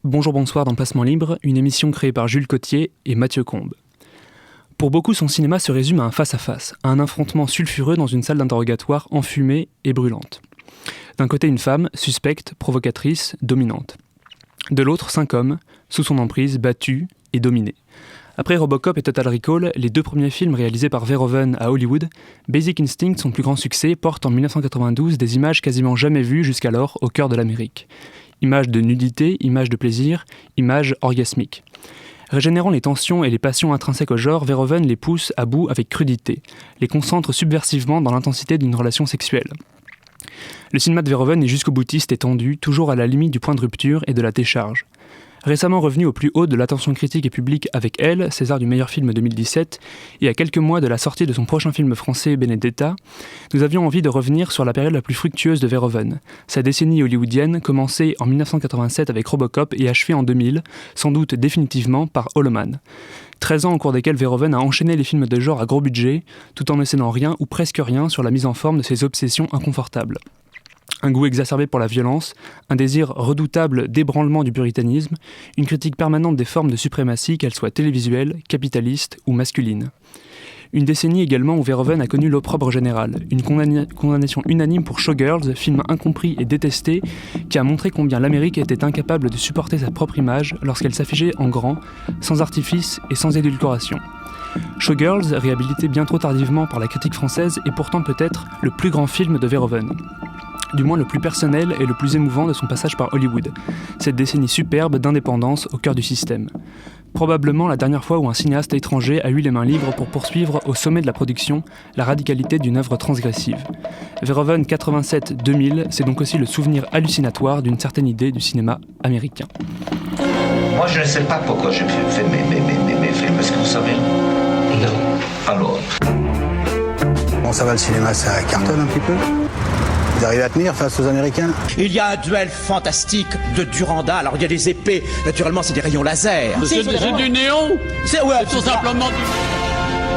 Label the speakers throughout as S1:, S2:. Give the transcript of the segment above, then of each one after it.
S1: Bonjour, bonsoir dans Placement Libre, une émission créée par Jules Cottier et Mathieu Combe. Pour beaucoup, son cinéma se résume à un face-à-face, à un affrontement sulfureux dans une salle d'interrogatoire enfumée et brûlante. D'un côté, une femme, suspecte, provocatrice, dominante. De l'autre, 5 hommes, sous son emprise, battus et dominés. Après Robocop et Total Recall, les 2 premiers films réalisés par Verhoeven à Hollywood, Basic Instinct, son plus grand succès, porte en 1992 des images quasiment jamais vues jusqu'alors au cœur de l'Amérique. Images de nudité, images de plaisir, images orgasmiques. Régénérant les tensions et les passions intrinsèques au genre, Verhoeven les pousse à bout avec crudité, les concentre subversivement dans l'intensité d'une relation sexuelle. Le cinéma de Verhoeven est jusqu'au boutiste et tendu, toujours à la limite du point de rupture et de la décharge. Récemment revenu au plus haut de l'attention critique et publique avec Elle, César du meilleur film 2017, et à quelques mois de la sortie de son prochain film français Benedetta, nous avions envie de revenir sur la période la plus fructueuse de Verhoeven, sa décennie hollywoodienne commencée en 1987 avec Robocop et achevée en 2000, sans doute définitivement par Holloman. 13 ans au cours desquels Verhoeven a enchaîné les films de genre à gros budget, tout en ne cédant rien ou presque rien sur la mise en forme de ses obsessions inconfortables. Un goût exacerbé pour la violence, un désir redoutable d'ébranlement du puritanisme, une critique permanente des formes de suprématie, qu'elles soient télévisuelles, capitalistes ou masculines. Une décennie également où Verhoeven a connu l'opprobre général, une condamnation unanime pour Showgirls, film incompris et détesté, qui a montré combien l'Amérique était incapable de supporter sa propre image lorsqu'elle s'affichait en grand, sans artifice et sans édulcoration. Showgirls, réhabilité bien trop tardivement par la critique française, est pourtant peut-être le plus grand film de Verhoeven. Du moins le plus personnel et le plus émouvant de son passage par Hollywood. Cette décennie superbe d'indépendance au cœur du système. Probablement la dernière fois où un cinéaste étranger a eu les mains libres pour poursuivre au sommet de la production la radicalité d'une œuvre transgressive. Verhoeven 87-2000, c'est donc aussi le souvenir hallucinatoire d'une certaine idée du cinéma américain.
S2: Moi je ne sais pas pourquoi j'ai fait mes films, est-ce que vous savez? Non. Alors.
S3: Bon, ça va, le cinéma, ça cartonne un petit peu. Vous arrivez à tenir face aux Américains?
S4: Il y a un duel fantastique de Durandal. Alors il y a des épées, naturellement c'est des rayons laser.
S5: C'est du néon.
S4: C'est tout
S5: simplement du...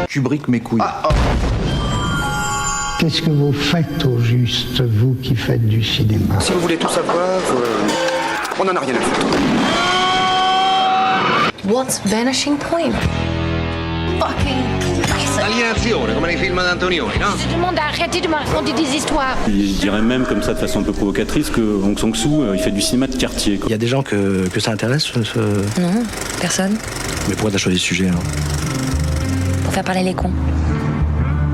S3: Kubrick mes couilles.
S6: Qu'est-ce que vous faites au juste, vous qui faites du cinéma?
S3: Si vous voulez tout savoir, on n'en a rien à foutre.
S7: What's Vanishing Point? Fucking
S2: Alienazione, come nei film d'Antonioni, no?
S7: Je demande à arrêter de me raconter des histoires.
S8: Je dirais même comme ça de façon un peu provocatrice que Hong Sang-soo il fait du cinéma de quartier.
S3: Il y a des gens que ça intéresse
S7: Non, personne.
S3: Mais pourquoi t'as choisi ce sujet alors?
S7: Pour faire parler les cons.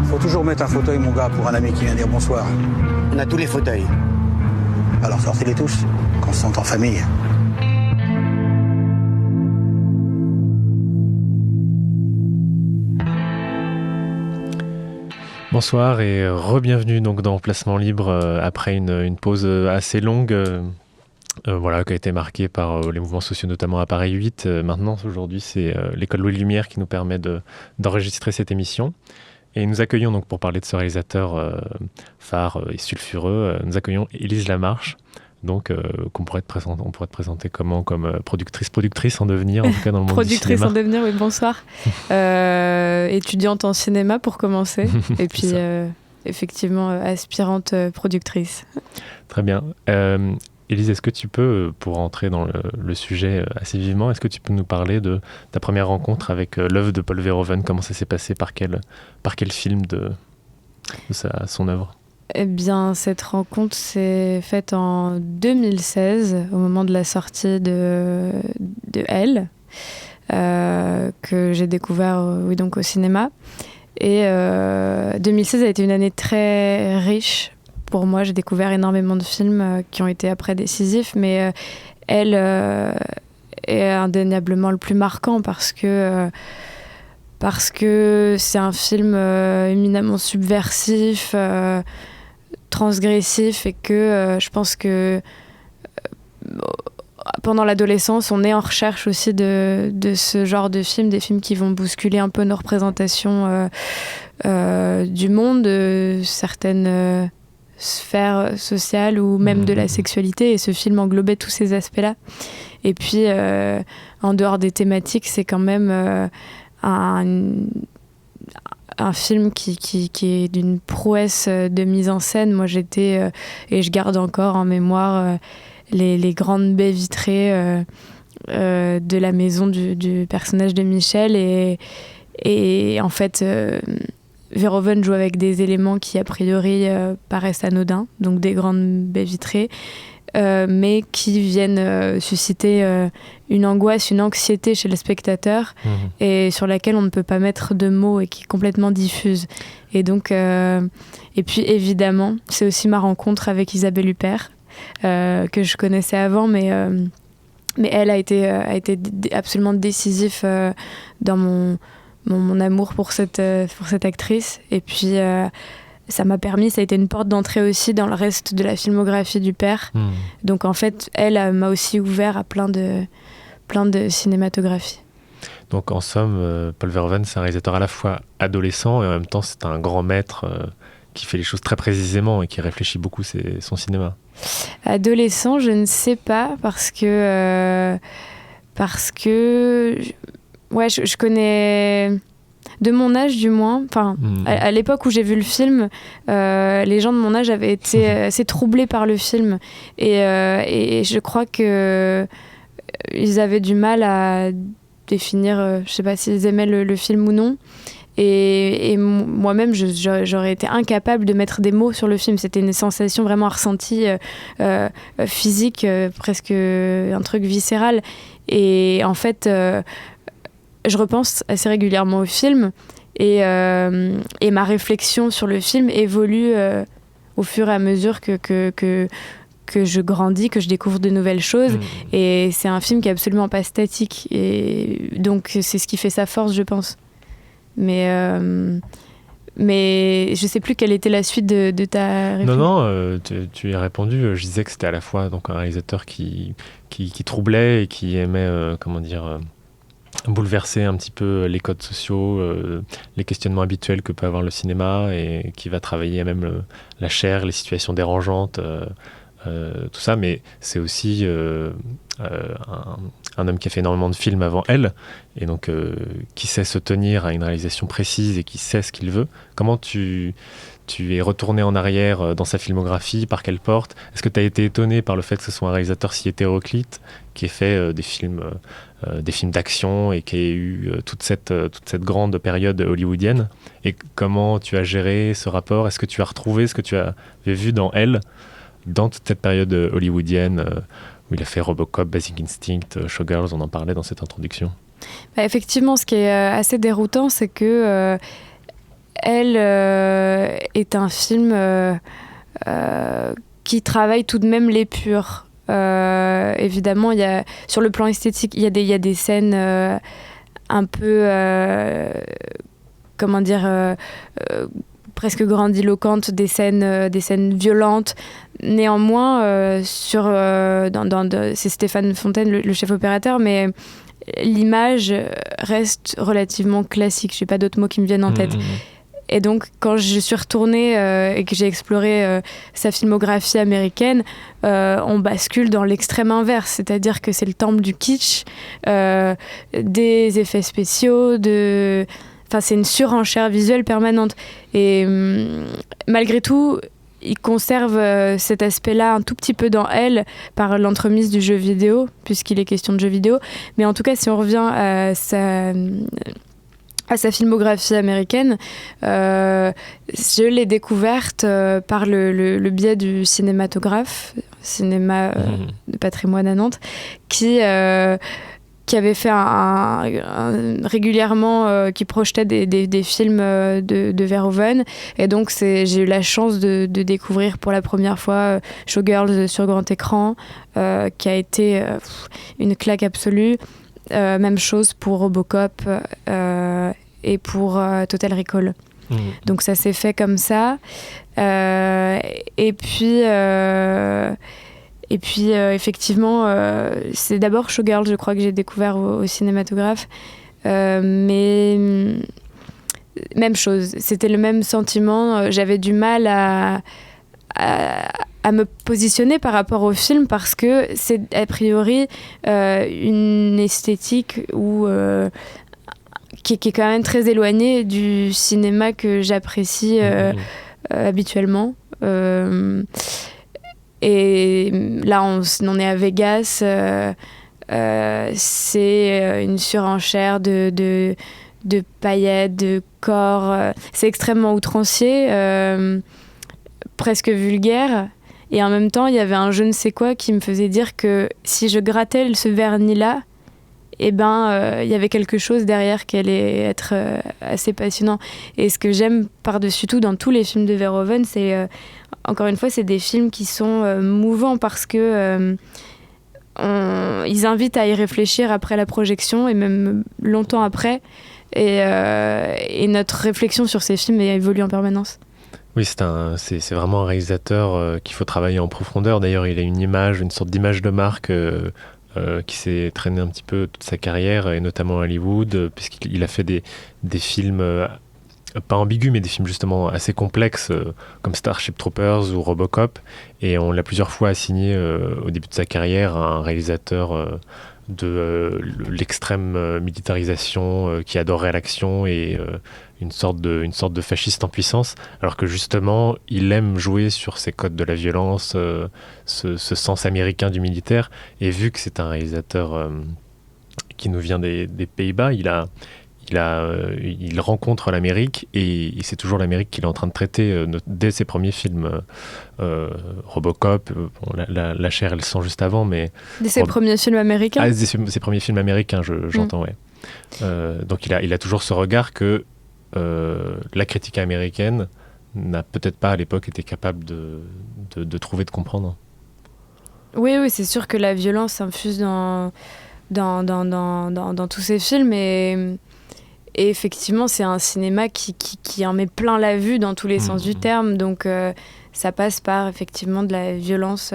S3: Faut toujours mettre un fauteuil, mon gars, pour un ami qui vient dire bonsoir.
S4: On a tous les fauteuils.
S3: Alors sortez-les tous, qu'on se sente en famille.
S9: Bonsoir et re-bienvenue donc dans Placement Libre après une pause assez longue qui a été marquée par les mouvements sociaux, notamment à Paris 8. Maintenant, aujourd'hui, c'est l'école Louis Lumière qui nous permet d'enregistrer cette émission. Et nous accueillons donc, pour parler de ce réalisateur phare et sulfureux, nous accueillons Élise Lamarche, donc on pourrait te présenter comment, comme productrice en devenir, en tout cas dans le monde du cinéma.
S10: Productrice en devenir, oui, bonsoir. Étudiante en cinéma pour commencer, et puis effectivement aspirante productrice.
S9: Très bien. Élise, est-ce que tu peux, pour entrer dans le sujet assez vivement, est-ce que tu peux nous parler de ta première rencontre avec l'œuvre de Paul Verhoeven? Comment ça s'est passé? Par quel film de son œuvre?
S10: Eh bien, cette rencontre s'est faite en 2016, au moment de la sortie de Elle, que j'ai découvert donc au cinéma. Et 2016 a été une année très riche pour moi. J'ai découvert énormément de films qui ont été après décisifs, mais Elle est indéniablement le plus marquant parce que c'est un film éminemment subversif, transgressif, et que je pense que pendant l'adolescence, on est en recherche aussi de ce genre de films, des films qui vont bousculer un peu nos représentations du monde, de certaines sphères sociales ou même de la sexualité, et ce film englobait tous ces aspects-là. Et puis, en dehors des thématiques, c'est quand même un film qui est d'une prouesse de mise en scène. Moi, j'étais, et je garde encore en mémoire, les grandes baies vitrées de la maison du personnage de Michel. Et en fait, Verhoeven joue avec des éléments qui, a priori, paraissent anodins, donc des grandes baies vitrées, mais qui viennent susciter une angoisse, une anxiété chez le spectateur, et sur laquelle on ne peut pas mettre de mots et qui est complètement diffuse. Et donc, et puis évidemment, c'est aussi ma rencontre avec Isabelle Huppert, que je connaissais avant, mais elle a été absolument décisif dans mon amour pour cette actrice. Et puis ça a été une porte d'entrée aussi dans le reste de la filmographie du père. Donc en fait, elle m'a aussi ouvert à plein de cinématographie.
S9: Donc en somme, Paul Verhoeven, c'est un réalisateur à la fois adolescent et en même temps c'est un grand maître qui fait les choses très précisément et qui réfléchit beaucoup son cinéma.
S10: Adolescent, je ne sais pas, parce que ouais, je connais, de mon âge du moins, enfin, à l'époque où j'ai vu le film, les gens de mon âge avaient été assez troublés par le film, et je crois que ils avaient du mal à définir, je sais pas s'ils aimaient le film ou non. Et moi-même, j'aurais été incapable de mettre des mots sur le film. C'était une sensation vraiment ressentie, physique, presque un truc viscéral. Et en fait, je repense assez régulièrement au film, et ma réflexion sur le film évolue au fur et à mesure que je grandis, que je découvre de nouvelles choses. Et c'est un film qui est absolument pas statique. Et donc, c'est ce qui fait sa force, je pense. Mais je sais plus quelle était la suite de ta réponse.
S9: Non, tu y as répondu. Je disais que c'était à la fois donc un réalisateur qui troublait et qui aimait bouleverser un petit peu les codes sociaux, les questionnements habituels que peut avoir le cinéma, et qui va travailler même la chair, les situations dérangeantes, tout ça. Mais c'est aussi un homme qui a fait énormément de films avant elle, et donc qui sait se tenir à une réalisation précise et qui sait ce qu'il veut. Comment tu es retourné en arrière dans sa filmographie, par quelle porte? Est-ce que tu as été étonné par le fait que ce soit un réalisateur si hétéroclite, qui ait fait des films d'action et qui ait eu toute cette grande période hollywoodienne? Et comment tu as géré ce rapport? Est-ce que tu as retrouvé ce que tu avais vu dans elle, dans toute cette période hollywoodienne où il a fait Robocop, Basic Instinct, Showgirls, on en parlait dans cette introduction?
S10: Effectivement, ce qui est assez déroutant, c'est que elle est un film qui travaille tout de même l'épure. Évidemment, sur le plan esthétique, il y a des scènes un peu, presque grandiloquentes, des scènes violentes. Néanmoins, c'est Stéphane Fontaine, le chef opérateur, mais l'image reste relativement classique. Je n'ai pas d'autres mots qui me viennent en tête. Et donc, quand je suis retournée et que j'ai exploré sa filmographie américaine, on bascule dans l'extrême inverse. C'est-à-dire que c'est le temple du kitsch, des effets spéciaux, c'est une surenchère visuelle permanente. Et malgré tout, il conserve cet aspect-là un tout petit peu dans elle, par l'entremise du jeu vidéo, puisqu'il est question de jeu vidéo. Mais en tout cas, si on revient à sa filmographie américaine, je l'ai découverte par le biais du cinématographe, cinéma de patrimoine à Nantes, qui avait fait régulièrement, qui projetait des films de Verhoeven. Et donc j'ai eu la chance de découvrir pour la première fois Showgirls sur grand écran, qui a été une claque absolue. Même chose pour Robocop et pour Total Recall. Donc ça s'est fait comme ça. Et puis effectivement, c'est d'abord Showgirls, je crois, que j'ai découvert au cinématographe. Mais même chose, c'était le même sentiment. J'avais du mal à me positionner par rapport au film, parce que c'est a priori une esthétique qui est quand même très éloignée du cinéma que j'apprécie habituellement. Et là, on est à Vegas, c'est une surenchère de paillettes, de corps. C'est extrêmement outrancier, presque vulgaire. Et en même temps, il y avait un je ne sais quoi qui me faisait dire que si je grattais ce vernis-là, il y avait quelque chose derrière qui allait être assez passionnant. Et ce que j'aime par-dessus tout dans tous les films de Verhoeven, c'est, encore une fois, c'est des films qui sont mouvants parce que ils invitent à y réfléchir après la projection et même longtemps après. Et notre réflexion sur ces films évolue en permanence.
S9: Oui, c'est vraiment un réalisateur qu'il faut travailler en profondeur. D'ailleurs, il a une sorte d'image de marque qui s'est traînée un petit peu toute sa carrière, et notamment à Hollywood, puisqu'il a fait des films pas ambigus, mais des films justement assez complexes, comme Starship Troopers ou Robocop. Et on l'a plusieurs fois assigné au début de sa carrière à un réalisateur de l'extrême militarisation, qui adorait l'action et une sorte de fasciste en puissance, alors que justement il aime jouer sur ces codes de la violence, ce sens américain du militaire. Et vu que c'est un réalisateur qui nous vient des Pays-Bas, il rencontre l'Amérique, et c'est toujours l'Amérique qu'il est en train de traiter dès ses premiers films. Robocop, la chair elle sent juste avant, mais...
S10: Dès ses premiers films américains.
S9: Dès ses premiers films américains, j'entends, ouais. Donc il a toujours ce regard que la critique américaine n'a peut-être pas à l'époque été capable de trouver, de comprendre.
S10: Oui, c'est sûr que la violence s'infuse dans tous ces films, et effectivement c'est un cinéma qui en met plein la vue dans tous les sens du terme, donc ça passe par effectivement de la violence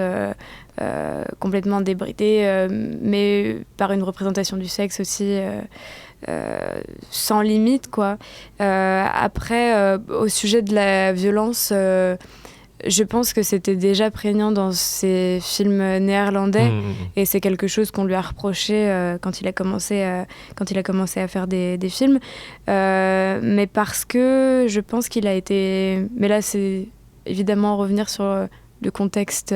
S10: complètement débridée, mais par une représentation du sexe aussi sans limite, quoi. Après, au sujet de la violence, je pense que c'était déjà prégnant dans ces films néerlandais, et c'est quelque chose qu'on lui a reproché quand il a commencé à faire des films, mais parce que je pense qu'il a été... Mais là, c'est évidemment revenir sur le contexte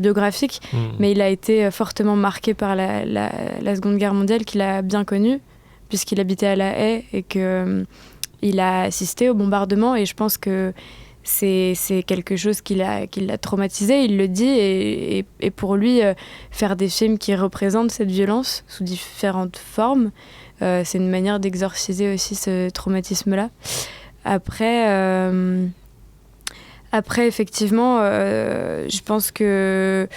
S10: biographique, mais il a été fortement marqué par la Seconde Guerre mondiale, qu'il a bien connue, puisqu'il habitait à La Haye et qu'il a assisté au bombardement, et je pense que c'est quelque chose qui l'a traumatisé, il le dit, et pour lui, faire des films qui représentent cette violence sous différentes formes, c'est une manière d'exorciser aussi ce traumatisme-là. Après, effectivement, je pense que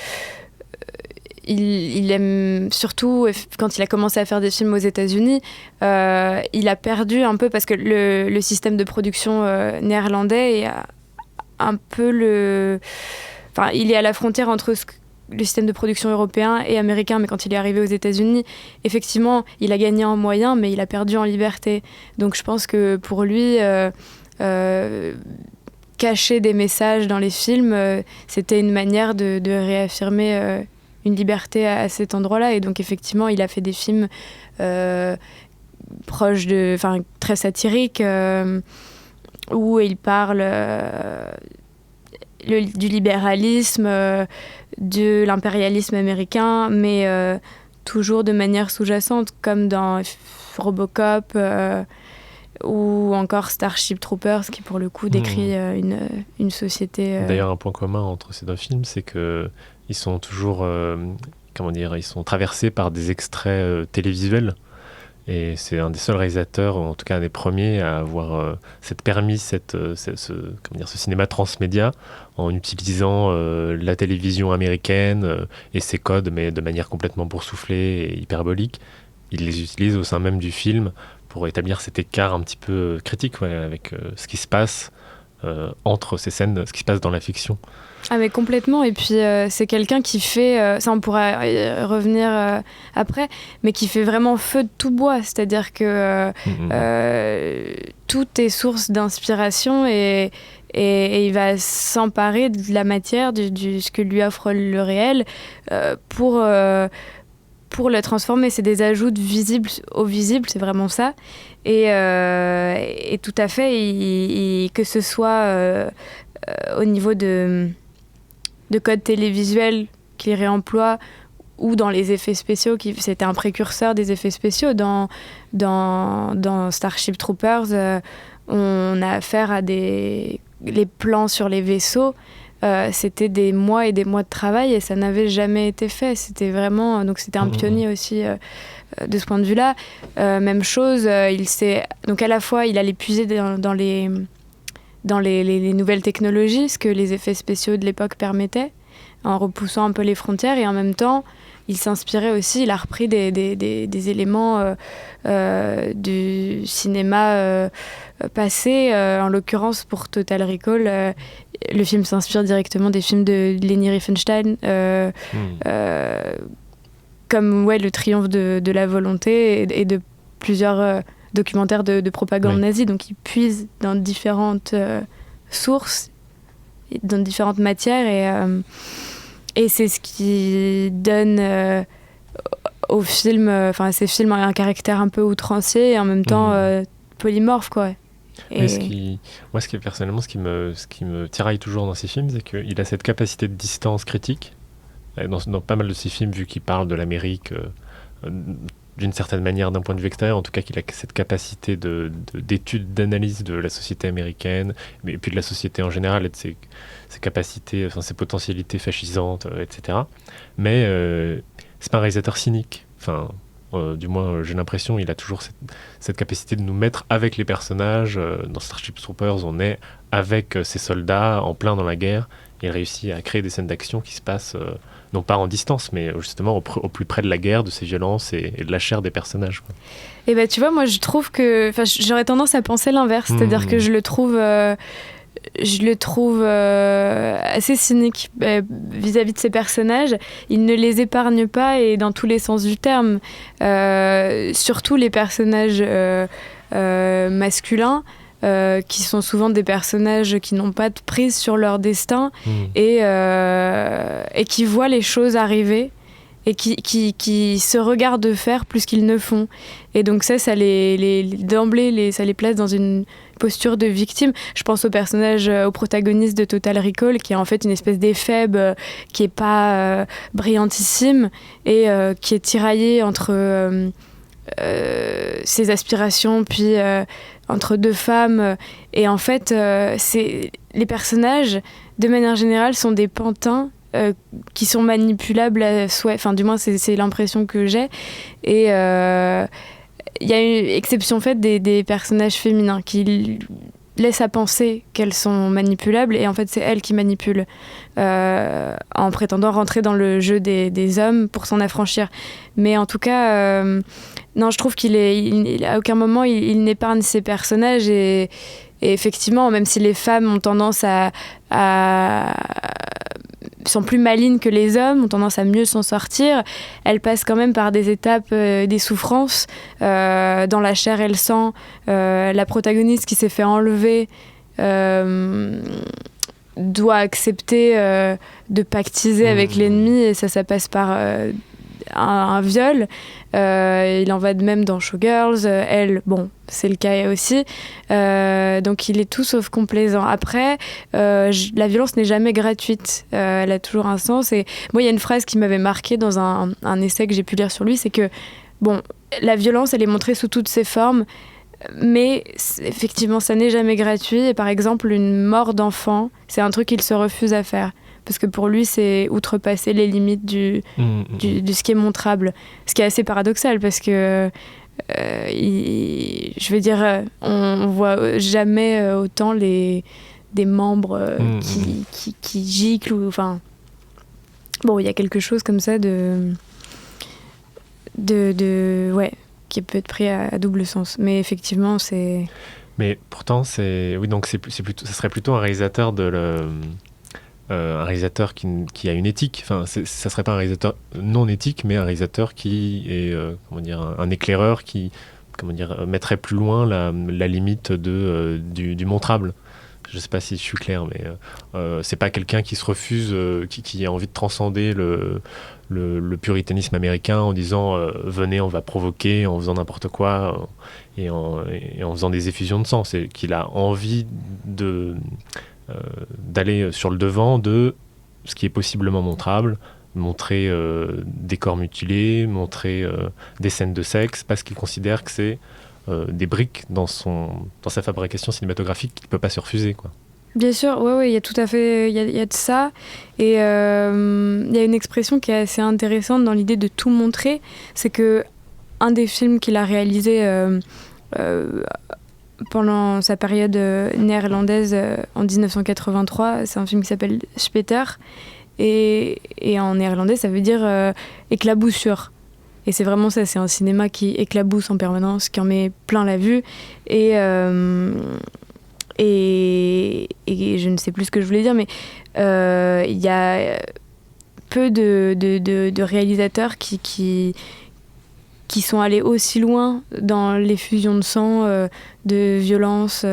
S10: il aime, surtout quand il a commencé à faire des films aux États-Unis, il a perdu un peu, parce que le système de production néerlandais est un peu il est à la frontière entre le système de production européen et américain, mais quand il est arrivé aux États-Unis, effectivement, il a gagné en moyens, mais il a perdu en liberté. Donc je pense que pour lui, cacher des messages dans les films, c'était une manière de réaffirmer une liberté à cet endroit-là. Et donc effectivement, il a fait des films proches très satiriques, où il parle du libéralisme, de l'impérialisme américain, mais toujours de manière sous-jacente, comme dans Robocop ou encore Starship Troopers, qui pour le coup décrit une société...
S9: D'ailleurs, un point commun entre ces deux films, c'est qu'ils sont toujours, ils sont traversés par des extraits télévisuels. Et c'est un des seuls réalisateurs, en tout cas un des premiers, à avoir permis ce cinéma transmédia, en utilisant la télévision américaine et ses codes, mais de manière complètement boursouflée et hyperbolique. Il les utilise au sein même du film pour établir cet écart un petit peu critique, avec ce qui se passe entre ces scènes, ce qui se passe dans la fiction.
S10: Ah mais complètement, et puis c'est quelqu'un qui fait, ça on pourra y revenir après, mais qui fait vraiment feu de tout bois, c'est-à-dire que tout est source d'inspiration, et il va s'emparer de la matière, de ce que lui offre le réel, pour le transformer. C'est des ajouts de visible au visible, c'est vraiment ça, et tout à fait, que ce soit au niveau de codes télévisuels qu'il réemploie, ou dans les effets spéciaux, c'était un précurseur des effets spéciaux. Dans Starship Troopers, on a affaire à les plans sur les vaisseaux. C'était des mois et des mois de travail et ça n'avait jamais été fait. C'était vraiment... Donc c'était un pionnier aussi de ce point de vue-là. Même chose, donc à la fois, il allait puiser dans les nouvelles technologies, ce que les effets spéciaux de l'époque permettaient, en repoussant un peu les frontières, et en même temps, il s'inspirait aussi, il a repris des éléments du cinéma passé. En l'occurrence, pour Total Recall, le film s'inspire directement des films de Leni Riefenstahl, comme Le Triomphe de la volonté et de plusieurs documentaires de propagande nazie. Donc il puise dans différentes sources, dans différentes matières, et c'est ce qui donne au film, à ces films, un caractère un peu outrancier et en même temps polymorphe, quoi.
S9: Mais personnellement, ce qui me tiraille toujours dans ces films, c'est qu'il a cette capacité de distance critique. Dans pas mal de ces films, vu qu'il parle de l'Amérique d'une certaine manière, d'un point de vue extérieur, en tout cas qu'il a cette capacité d'étude, d'analyse de la société américaine, et puis de la société en général, et de ses capacités, ses potentialités fascisantes, etc. Mais c'est pas un réalisateur cynique. Du moins, j'ai l'impression qu'il a toujours cette capacité de nous mettre avec les personnages. Dans Starship Troopers, on est avec ces soldats en plein dans la guerre. Il réussit à créer des scènes d'action qui se passent non pas en distance, mais justement au plus près de la guerre, de ses violences et de la chair des personnages, quoi.
S10: Et tu vois, moi je trouve que... j'aurais tendance à penser l'inverse, c'est-à-dire que je le trouve assez cynique vis-à-vis de ses personnages. Il ne les épargne pas, et dans tous les sens du terme. Surtout les personnages masculins, qui sont souvent des personnages qui n'ont pas de prise sur leur destin et qui voient les choses arriver et qui se regardent faire plus qu'ils ne font. Et donc ça d'emblée, ça les place dans une posture de victime. Je pense au protagoniste de Total Recall, qui est en fait une espèce d'éphèbe qui n'est pas brillantissime et qui est tiraillé entre ses aspirations, puis entre deux femmes. Et en fait, les personnages, de manière générale, sont des pantins qui sont manipulables à souhait. Du moins, c'est l'impression que j'ai. Et il y a une exception faite des personnages féminins qui laissent à penser qu'elles sont manipulables, et en fait, c'est elles qui manipulent en prétendant rentrer dans le jeu des hommes pour s'en affranchir. Mais en tout cas... non, je trouve à aucun moment il n'épargne ses personnages, et effectivement, même si les femmes ont tendance sont plus malignes que les hommes, ont tendance à mieux s'en sortir, elles passent quand même par des étapes, des souffrances dans la chair et le sang. La protagoniste qui s'est fait enlever doit accepter de pactiser avec l'ennemi, et ça passe par un viol. Il en va de même dans Showgirls. Elle, c'est le cas aussi. Donc il est tout sauf complaisant. Après, la violence n'est jamais gratuite. Elle a toujours un sens. Et moi, il y a une phrase qui m'avait marquée dans un essai que j'ai pu lire sur lui, c'est que la violence, elle est montrée sous toutes ses formes, mais effectivement, ça n'est jamais gratuit. Et par exemple, une mort d'enfant, c'est un truc qu'il se refuse à faire. Parce que pour lui, c'est outrepasser les limites de ce qui est montrable. Ce qui est assez paradoxal, parce que, je veux dire, on voit jamais autant des membres qui giclent. Il y a quelque chose comme ça qui peut être pris à double sens. Mais effectivement, c'est...
S9: Mais pourtant, oui, donc ça serait plutôt un réalisateur un réalisateur qui a une éthique. Ça serait pas un réalisateur non éthique, mais un réalisateur qui est un éclaireur qui mettrait plus loin la limite du montrable. Je sais pas si je suis clair, mais c'est pas quelqu'un qui se refuse, qui a envie de transcender le puritanisme américain en disant venez, on va provoquer en faisant n'importe quoi et en faisant des effusions de sang. C'est qu'il a envie d'aller sur le devant de ce qui est possiblement montrable, montrer des corps mutilés, montrer des scènes de sexe, parce qu'il considère que c'est des briques dans sa fabrication cinématographique qu'il ne peut pas se refuser, quoi.
S10: Bien sûr, ouais, il y a tout à fait, il y a de ça. Et il y a une expression qui est assez intéressante dans l'idée de tout montrer, c'est que un des films qu'il a réalisé pendant sa période néerlandaise en 1983, c'est un film qui s'appelle Speter, et en néerlandais ça veut dire éclaboussure. Et c'est vraiment ça, c'est un cinéma qui éclabousse en permanence, qui en met plein la vue. Et je ne sais plus ce que je voulais dire, mais il y a peu de réalisateurs qui sont allés aussi loin dans l'effusion de sang, de violence,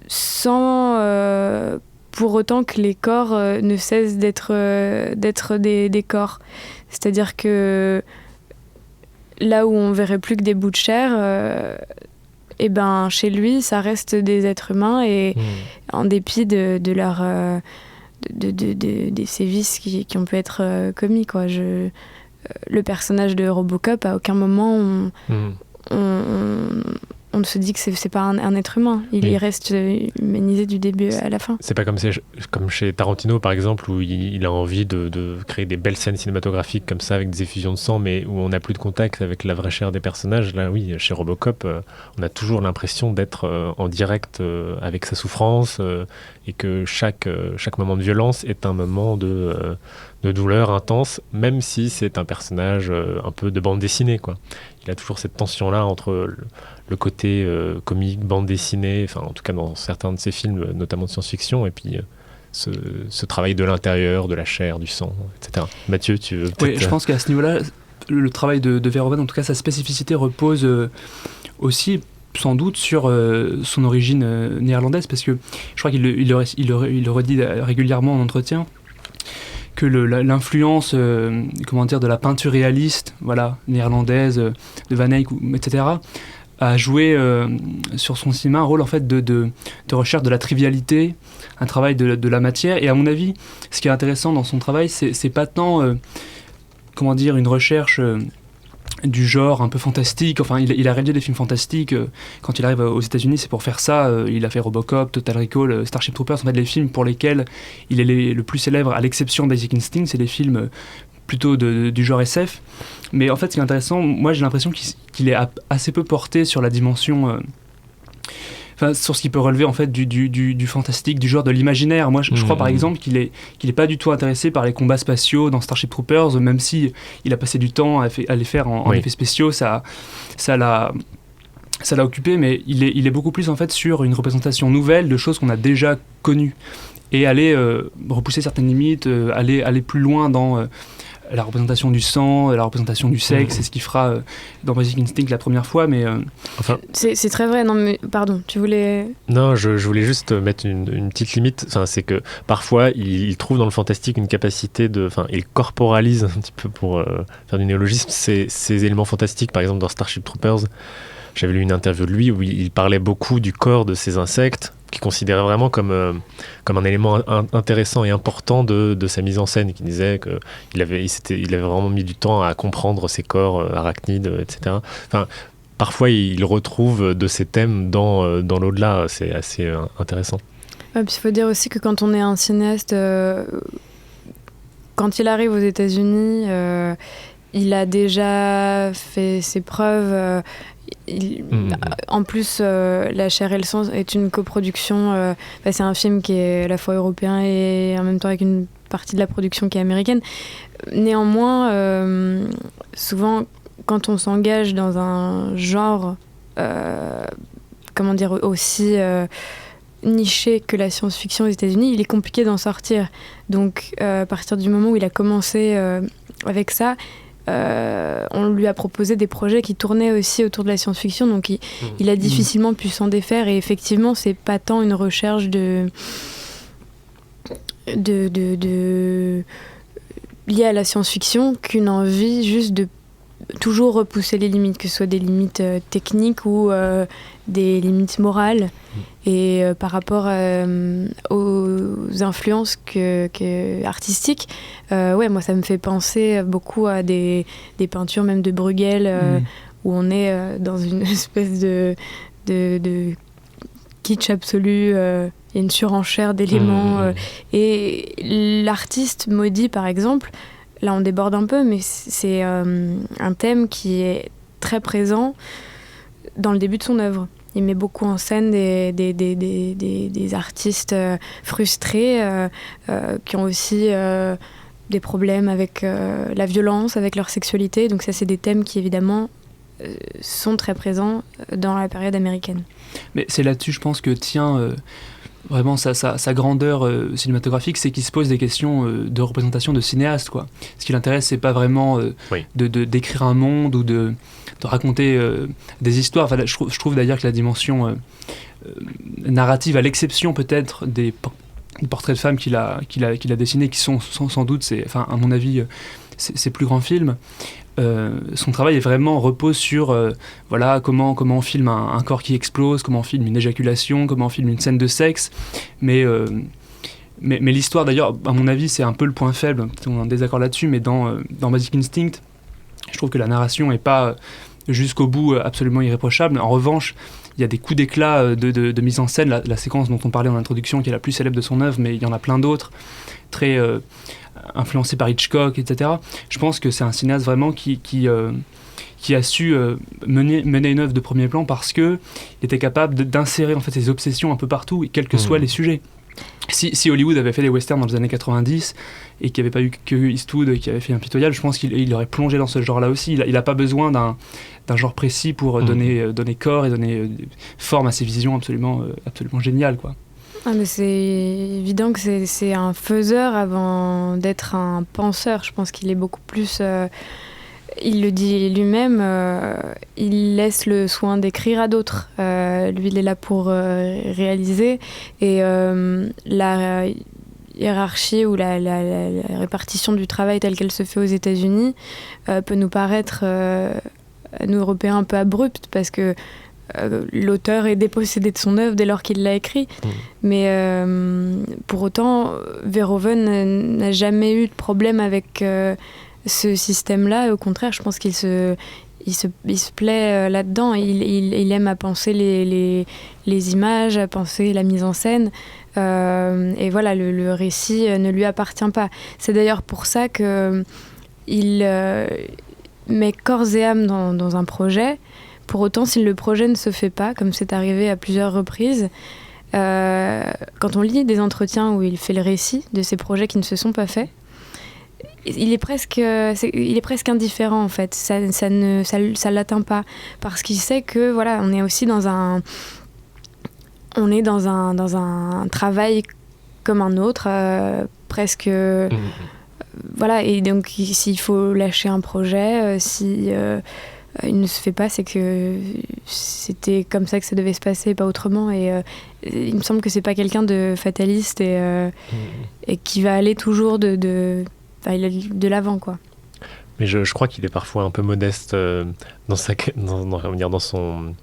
S10: sans pour autant que les corps ne cessent d'être des corps. C'est-à-dire que là où on verrait plus que des bouts de chair, et ben chez lui, ça reste des êtres humains, et en dépit de leur des sévices qui ont pu être commis, quoi. Le personnage de Robocop, à aucun moment on se dit que c'est pas un être humain. Il reste humanisé du début à la fin.
S9: C'est pas comme chez Tarantino, par exemple, où il a envie de créer des belles scènes cinématographiques comme ça, avec des effusions de sang, mais où on n'a plus de contact avec la vraie chair des personnages. Là, oui, chez Robocop, on a toujours l'impression d'être en direct avec sa souffrance, et que chaque moment de violence est un moment de douleur intense, même si c'est un personnage un peu de bande dessinée, quoi. Il a toujours cette tension-là entre le côté comique, bande dessinée, enfin en tout cas dans certains de ses films, notamment de science-fiction, et puis ce travail de l'intérieur, de la chair, du sang, etc. Mathieu, tu veux peut-être...
S1: Oui, je pense qu'à ce niveau-là, le travail de Verhoeven, en tout cas sa spécificité, repose aussi sans doute sur son origine néerlandaise, parce que je crois qu'il le redit régulièrement en entretien, que l'influence de la peinture réaliste, voilà, néerlandaise, de Van Eyck, etc., a joué sur son cinéma un rôle en fait de recherche de la trivialité, un travail de la matière. Et à mon avis, ce qui est intéressant dans son travail, c'est pas tant une recherche du genre un peu fantastique. Enfin, il a réalisé des films fantastiques. Quand il arrive aux États-Unis, c'est pour faire ça. Il a fait Robocop, Total Recall, Starship Troopers. En fait, les films pour lesquels il est le plus célèbre, à l'exception d'Basic Instinct, c'est des films plutôt du genre SF. Mais en fait, ce qui est intéressant, moi j'ai l'impression qu'il est assez peu porté sur la dimension... sur ce qu'il peut relever en fait du fantastique, du genre de l'imaginaire. Moi, je crois par exemple qu'il est pas du tout intéressé par les combats spatiaux dans Starship Troopers, même si il a passé du temps à les faire en effets spéciaux, ça l'a occupé, mais il est beaucoup plus en fait sur une représentation nouvelle de choses qu'on a déjà connues, et aller repousser certaines limites, aller plus loin dans la représentation du sang, la représentation du sexe. C'est ce qu'il fera dans Basic Instinct la première fois, mais...
S10: C'est très vrai, non mais pardon, tu voulais...
S9: Non, je voulais juste mettre une petite limite, c'est que parfois il trouve dans le fantastique une capacité il corporalise un petit peu, pour faire du néologisme, ces éléments fantastiques. Par exemple dans Starship Troopers, j'avais lu une interview de lui où il parlait beaucoup du corps de ces insectes, qu'il considérait vraiment comme un élément intéressant et important de sa mise en scène, qui disait qu'il avait vraiment mis du temps à comprendre ces corps arachnides, etc. Enfin, parfois, il retrouve de ces thèmes dans l'au-delà. C'est assez intéressant.
S10: Ouais, puis il faut dire aussi que quand on est un cinéaste, quand il arrive aux États-Unis, il a déjà fait ses preuves. En plus, La chair et le sang est une coproduction. C'est un film qui est à la fois européen et en même temps avec une partie de la production qui est américaine. Néanmoins, souvent, quand on s'engage dans un genre, aussi niché que la science-fiction aux États-Unis, il est compliqué d'en sortir. Donc, à partir du moment où il a commencé avec ça, on lui a proposé des projets qui tournaient aussi autour de la science-fiction, donc il a difficilement pu s'en défaire, et effectivement c'est pas tant une recherche liée à la science-fiction qu'une envie juste toujours repousser les limites, que ce soit des limites techniques ou des limites morales. Et par rapport aux influences artistiques, moi ça me fait penser beaucoup à des peintures même de Bruegel, où on est dans une espèce de kitsch absolu, il y a une surenchère d'éléments. Et l'artiste maudit, par exemple, là on déborde un peu, mais c'est un thème qui est très présent dans le début de son œuvre. Il met beaucoup en scène des artistes frustrés qui ont aussi des problèmes avec la violence, avec leur sexualité. Donc ça, c'est des thèmes qui, évidemment, sont très présents dans la période américaine.
S1: Mais c'est là-dessus, je pense, que tient vraiment sa grandeur cinématographique, c'est qu'il se pose des questions de représentation de cinéaste, quoi. Ce qui l'intéresse, c'est pas vraiment d'écrire un monde ou de raconter des histoires. Enfin, je trouve d'ailleurs que la dimension narrative, à l'exception peut-être des portraits de femmes qu'il a dessinés, qui sont sans doute, à mon avis, ses plus grands films, son travail repose sur comment on filme un corps qui explose, comment on filme une éjaculation, comment on filme une scène de sexe, mais l'histoire, d'ailleurs, à mon avis, c'est un peu le point faible, on est en désaccord là-dessus, mais dans Basic Instinct, je trouve que la narration n'est pas jusqu'au bout absolument irréprochable. En revanche, il y a des coups d'éclat de mise en scène, la séquence dont on parlait en introduction, qui est la plus célèbre de son œuvre, mais il y en a plein d'autres, très influencés par Hitchcock, etc. Je pense que c'est un cinéaste vraiment qui a su mener une œuvre de premier plan parce qu'il était capable d'insérer en fait ses obsessions un peu partout, quels que soient les sujets. Si Hollywood avait fait des westerns dans les années 90 et qu'il n'y avait pas eu que Eastwood qui avait fait Impitoyable, je pense qu'il aurait plongé dans ce genre-là aussi. Il n'a pas besoin d'un genre précis pour donner corps et donner forme à ses visions absolument géniales, quoi.
S10: Ah, mais c'est évident que c'est un faiseur avant d'être un penseur. Je pense qu'il est beaucoup plus... il le dit lui-même, il laisse le soin d'écrire à d'autres. Lui, il est là pour réaliser. Et la hiérarchie ou la répartition du travail telle qu'elle se fait aux États-Unis peut nous paraître, à nous Européens, un peu abrupte, parce que l'auteur est dépossédé de son œuvre dès lors qu'il l'a écrit. Mais pour autant, Verhoeven n'a jamais eu de problème avec ce système-là. Au contraire, je pense qu'il se plaît là-dedans. Il aime à penser les images, à penser la mise en scène. Et voilà, le récit ne lui appartient pas. C'est d'ailleurs pour ça qu'il met corps et âme dans un projet. Pour autant, si le projet ne se fait pas, comme c'est arrivé à plusieurs reprises, quand on lit des entretiens où il fait le récit de ces projets qui ne se sont pas faits, il est presque indifférent, en fait. Ça l'atteint pas, parce qu'il sait que voilà, on est aussi dans un travail comme un autre, presque. Voilà, et donc s'il faut lâcher un projet, si il ne se fait pas, c'est que c'était comme ça que ça devait se passer, pas autrement. Et il me semble que c'est pas quelqu'un de fataliste et qui va aller toujours de l'avant, quoi.
S9: Mais je crois qu'il est parfois un peu modeste dans son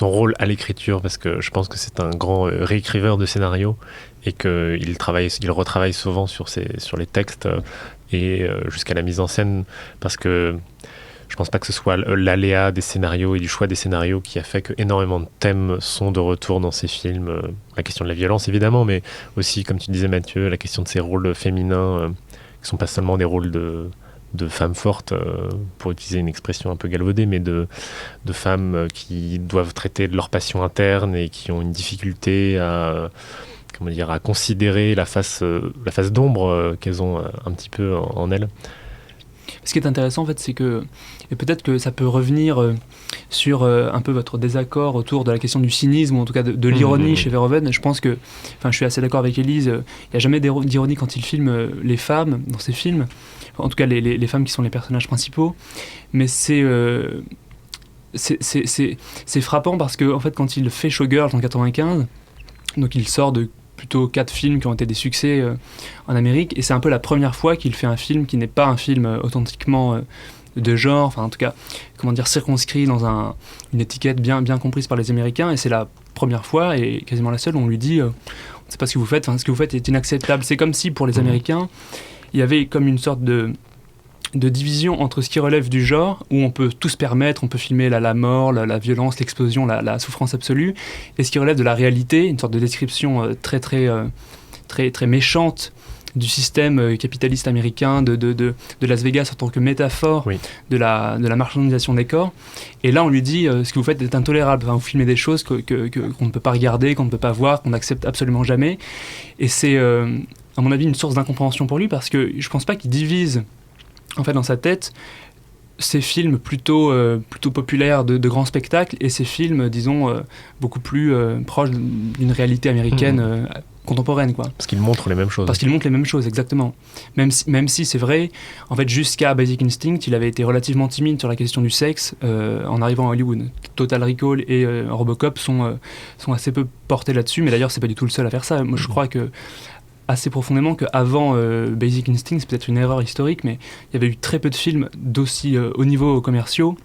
S9: rôle à l'écriture, parce que je pense que c'est un grand réécriveur de scénarios et qu'il retravaille souvent sur les textes et jusqu'à la mise en scène, parce que je pense pas que ce soit l'aléa des scénarios et du choix des scénarios qui a fait que énormément de thèmes sont de retour dans ces films. La question de la violence, évidemment, mais aussi, comme tu disais, Mathieu, la question de ces rôles féminins qui sont pas seulement des rôles de femmes fortes, pour utiliser une expression un peu galvaudée, mais de femmes qui doivent traiter de leur passion interne et qui ont une difficulté à considérer la face d'ombre qu'elles ont un petit peu en elles.
S1: Ce qui est intéressant, en fait, c'est que, et peut-être que ça peut revenir sur un peu votre désaccord autour de la question du cynisme, ou en tout cas de l'ironie chez Verhoeven. Je pense que, je suis assez d'accord avec Élise, il n'y a jamais d'ironie quand il filme les femmes dans ses films, en tout cas les femmes qui sont les personnages principaux, mais c'est frappant parce que, en fait, quand il fait Showgirls en 95, donc il sort de plutôt 4 films qui ont été des succès en Amérique, et c'est un peu la première fois qu'il fait un film qui n'est pas un film authentiquement de genre, enfin en tout cas, comment dire, circonscrit dans une étiquette bien comprise par les Américains, et c'est la première fois, et quasiment la seule, où on lui dit on ne sait pas ce que vous faites, ce que vous faites est inacceptable. C'est comme si pour les Américains, il y avait comme une sorte de division entre ce qui relève du genre, où on peut tout se permettre, on peut filmer la mort, la violence, l'explosion, la souffrance absolue, et ce qui relève de la réalité, une sorte de description très méchante du système capitaliste américain, de Las Vegas en tant que métaphore de la marchandisation des corps. Et là, on lui dit ce que vous faites est intolérable. Enfin, vous filmez des choses qu'on ne peut pas regarder, qu'on ne peut pas voir, qu'on n'accepte absolument jamais. Et c'est, à mon avis, une source d'incompréhension pour lui, parce que je ne pense pas qu'il divise, en fait, dans sa tête, ces films plutôt populaires de grands spectacles et ces films, disons, beaucoup plus proches d'une réalité américaine contemporaine, quoi.
S9: Parce qu'ils montrent les mêmes choses.
S1: Parce qu'ils montrent les mêmes choses, exactement. Même si c'est vrai, en fait, jusqu'à Basic Instinct, il avait été relativement timide sur la question du sexe en arrivant à Hollywood. Total Recall et Robocop sont assez peu portés là-dessus, mais d'ailleurs, c'est pas du tout le seul à faire ça. Moi, je crois que assez profondément qu'avant Basic Instinct, c'est peut-être une erreur historique, mais il y avait eu très peu de films d'aussi haut niveau commerciaux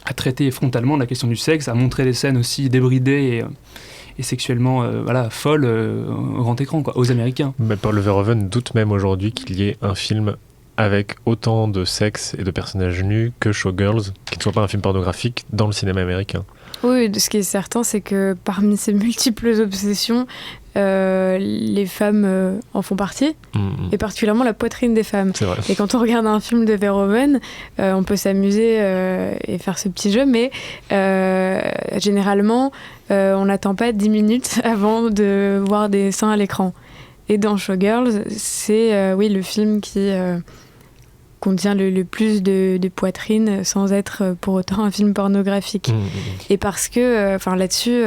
S1: à traiter frontalement la question du sexe, à montrer des scènes aussi débridées et sexuellement folles au grand écran, quoi, aux Américains.
S9: Mais Paul Verhoeven doute même aujourd'hui qu'il y ait un film avec autant de sexe et de personnages nus que Showgirls, qui ne soit pas un film pornographique dans le cinéma américain.
S10: Oui, ce qui est certain, c'est que parmi ces multiples obsessions, les femmes en font partie, et particulièrement la poitrine des femmes.
S9: C'est vrai.
S10: Et quand on regarde un film de Verhoeven, on peut s'amuser et faire ce petit jeu, mais généralement, on n'attend pas 10 minutes avant de voir des seins à l'écran. Et dans Showgirls, c'est le film qui contient le plus de poitrine sans être pour autant un film pornographique. Et parce que, là-dessus,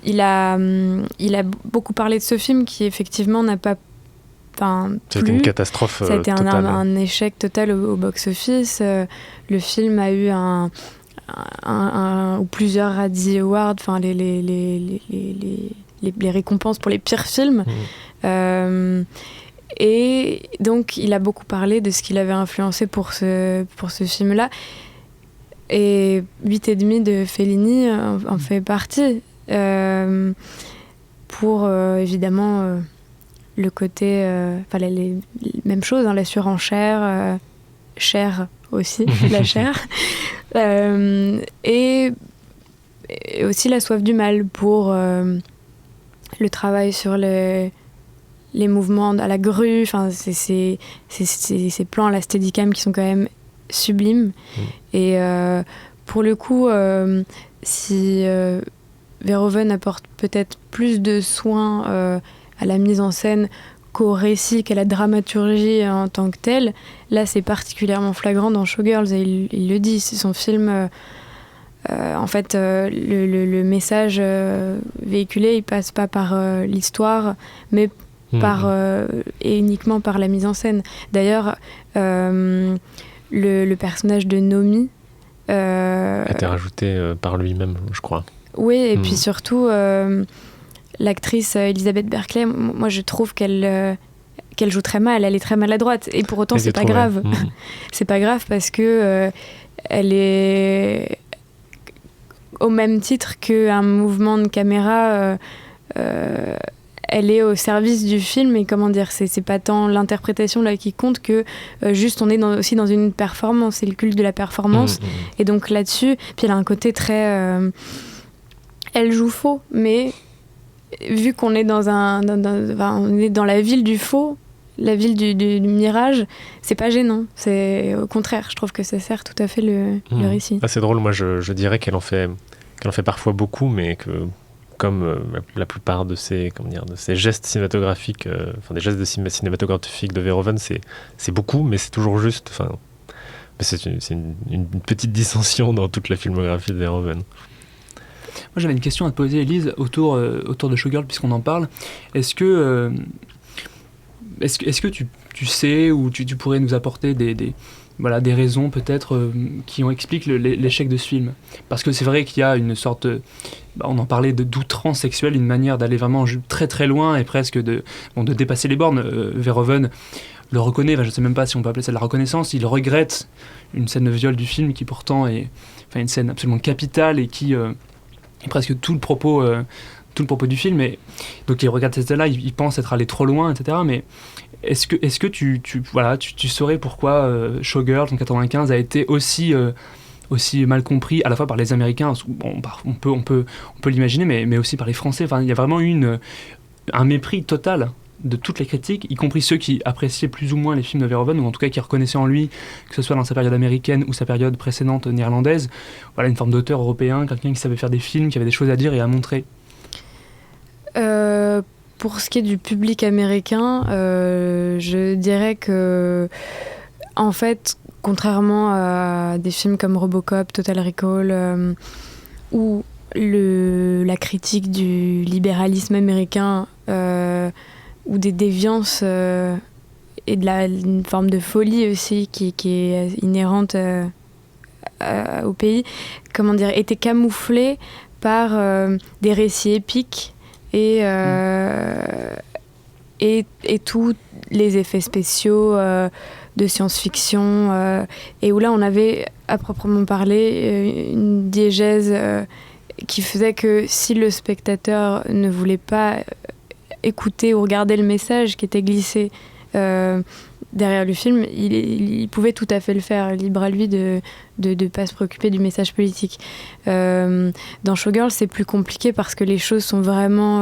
S10: il a beaucoup parlé de ce film qui effectivement n'a pas
S9: C'était une catastrophe
S10: totale. Ça a été un échec total au box-office. Le film a eu ou plusieurs Razzie Awards, les récompenses pour les pires films. Et donc, il a beaucoup parlé de ce qu'il avait influencé pour ce film-là. Et 8,5 de Fellini en fait partie. Pour, évidemment, le côté... les mêmes choses, la surenchère, chair aussi, la chair. Et aussi la soif du mal pour le travail sur les mouvements à la grue, ces plans à la Steadicam qui sont quand même sublimes. Et pour le coup, si Verhoeven apporte peut-être plus de soin à la mise en scène qu'au récit, qu'à la dramaturgie en tant que telle, là c'est particulièrement flagrant dans Showgirls, et il le dit, c'est son film... le message véhiculé, il passe pas par l'histoire, mais et uniquement par la mise en scène. D'ailleurs, le personnage de Nomi
S9: a été rajouté par lui-même, je crois.
S10: Oui, et puis surtout, l'actrice Elizabeth Berkley, moi je trouve qu'elle joue très mal, elle est très maladroite, et pour autant c'est pas grave. C'est pas grave parce que elle est... au même titre qu'un mouvement de caméra, elle est au service du film, et comment dire, c'est pas tant l'interprétation là qui compte que juste on est aussi dans une performance, c'est le culte de la performance. Et donc là-dessus, puis elle a un côté très... elle joue faux, mais vu qu'on est on est dans la ville du faux, la ville du mirage, c'est pas gênant. C'est au contraire, je trouve que ça sert tout à fait le récit.
S9: Ah, c'est drôle, moi je dirais qu'elle en fait parfois beaucoup, mais que comme la plupart de ces gestes cinématographiques, des gestes cinématographiques de Verhoeven, c'est beaucoup, mais c'est toujours juste. Mais c'est une petite dissension dans toute la filmographie de Verhoeven.
S1: Moi j'avais une question à te poser, Elise, autour de Showgirls, puisqu'on en parle. Est-ce que tu sais, ou tu pourrais nous apporter des raisons peut-être qui expliquent l'échec de ce film? Parce que c'est vrai qu'il y a une sorte, on en parlait, d'outrance sexuelle, une manière d'aller vraiment très très loin et presque de dépasser les bornes. Verhoeven, le reconnaît, je ne sais même pas si on peut appeler ça de la reconnaissance, il regrette une scène de viol du film qui pourtant est une scène absolument capitale et qui est presque tout le propos du film. Et donc il regarde cette scène-là, il pense être allé trop loin, etc. Mais est-ce que tu saurais pourquoi Showgirls en 95 a été aussi mal compris à la fois par les Américains, on peut l'imaginer, mais aussi par les Français. Enfin, il y a vraiment eu un mépris total de toutes les critiques, y compris ceux qui appréciaient plus ou moins les films de Verhoeven, ou en tout cas qui reconnaissaient en lui, que ce soit dans sa période américaine ou sa période précédente néerlandaise, une forme d'auteur européen, quelqu'un qui savait faire des films, qui avait des choses à dire et à montrer.
S10: Pour ce qui est du public américain, je dirais que, en fait, contrairement à des films comme Robocop, Total Recall, où la critique du libéralisme américain ou des déviances et une forme de folie aussi qui est inhérente au pays, était camouflée par des récits épiques et tous les effets spéciaux de science-fiction, et où là on avait à proprement parler une diégèse qui faisait que si le spectateur ne voulait pas écouter ou regarder le message qui était glissé derrière le film, il pouvait tout à fait le faire, libre à lui de pas se préoccuper du message politique. Dans Showgirls, c'est plus compliqué parce que les choses sont vraiment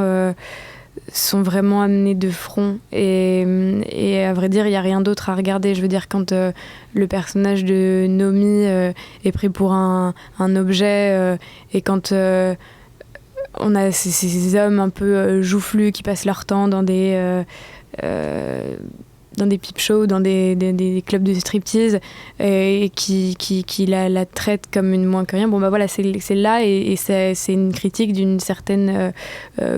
S10: amenées de front et à vrai dire, il n'y a rien d'autre à regarder. Je veux dire, quand le personnage de Nomi est pris pour un objet et quand on a ces hommes un peu joufflus qui passent leur temps dans des peep shows, dans des clubs de striptease et qui la traitent comme une moins que rien. C'est là et c'est une critique d'une certaine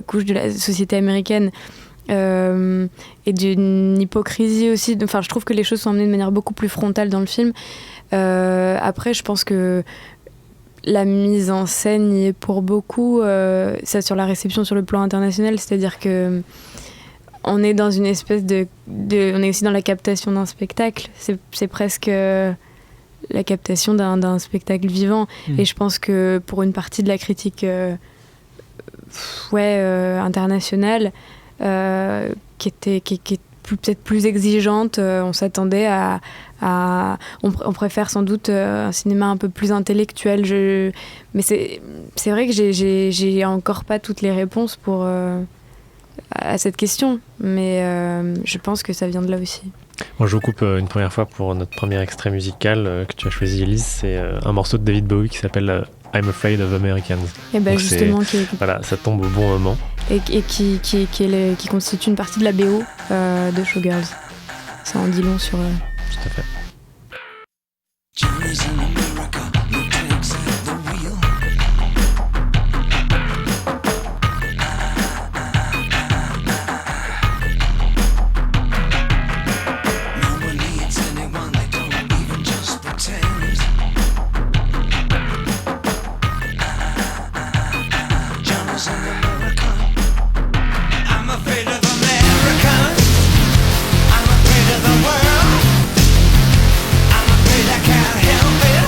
S10: couche de la société américaine et d'une hypocrisie aussi. Enfin, je trouve que les choses sont amenées de manière beaucoup plus frontale dans le film. Après, je pense que la mise en scène y est pour beaucoup, ça sur la réception sur le plan international, c'est-à-dire que on est dans une espèce on est aussi dans la captation d'un spectacle, c'est presque la captation d'un spectacle vivant, et je pense que pour une partie de la critique internationale qui est peut-être plus exigeante, on s'attendait on préfère sans doute un cinéma un peu plus intellectuel. Mais c'est vrai que j'ai encore pas toutes les réponses à cette question, mais je pense que ça vient de là aussi.
S9: Moi, je vous coupe une première fois pour notre premier extrait musical que tu as choisi, Elise. C'est un morceau de David Bowie qui s'appelle I'm Afraid of Americans. Et
S10: donc justement,
S9: voilà, ça tombe au bon moment.
S10: Et qui constitue une partie de la BO de Showgirls. Ça en dit long sur...
S9: Tout à fait.
S11: I'm afraid I can't help it.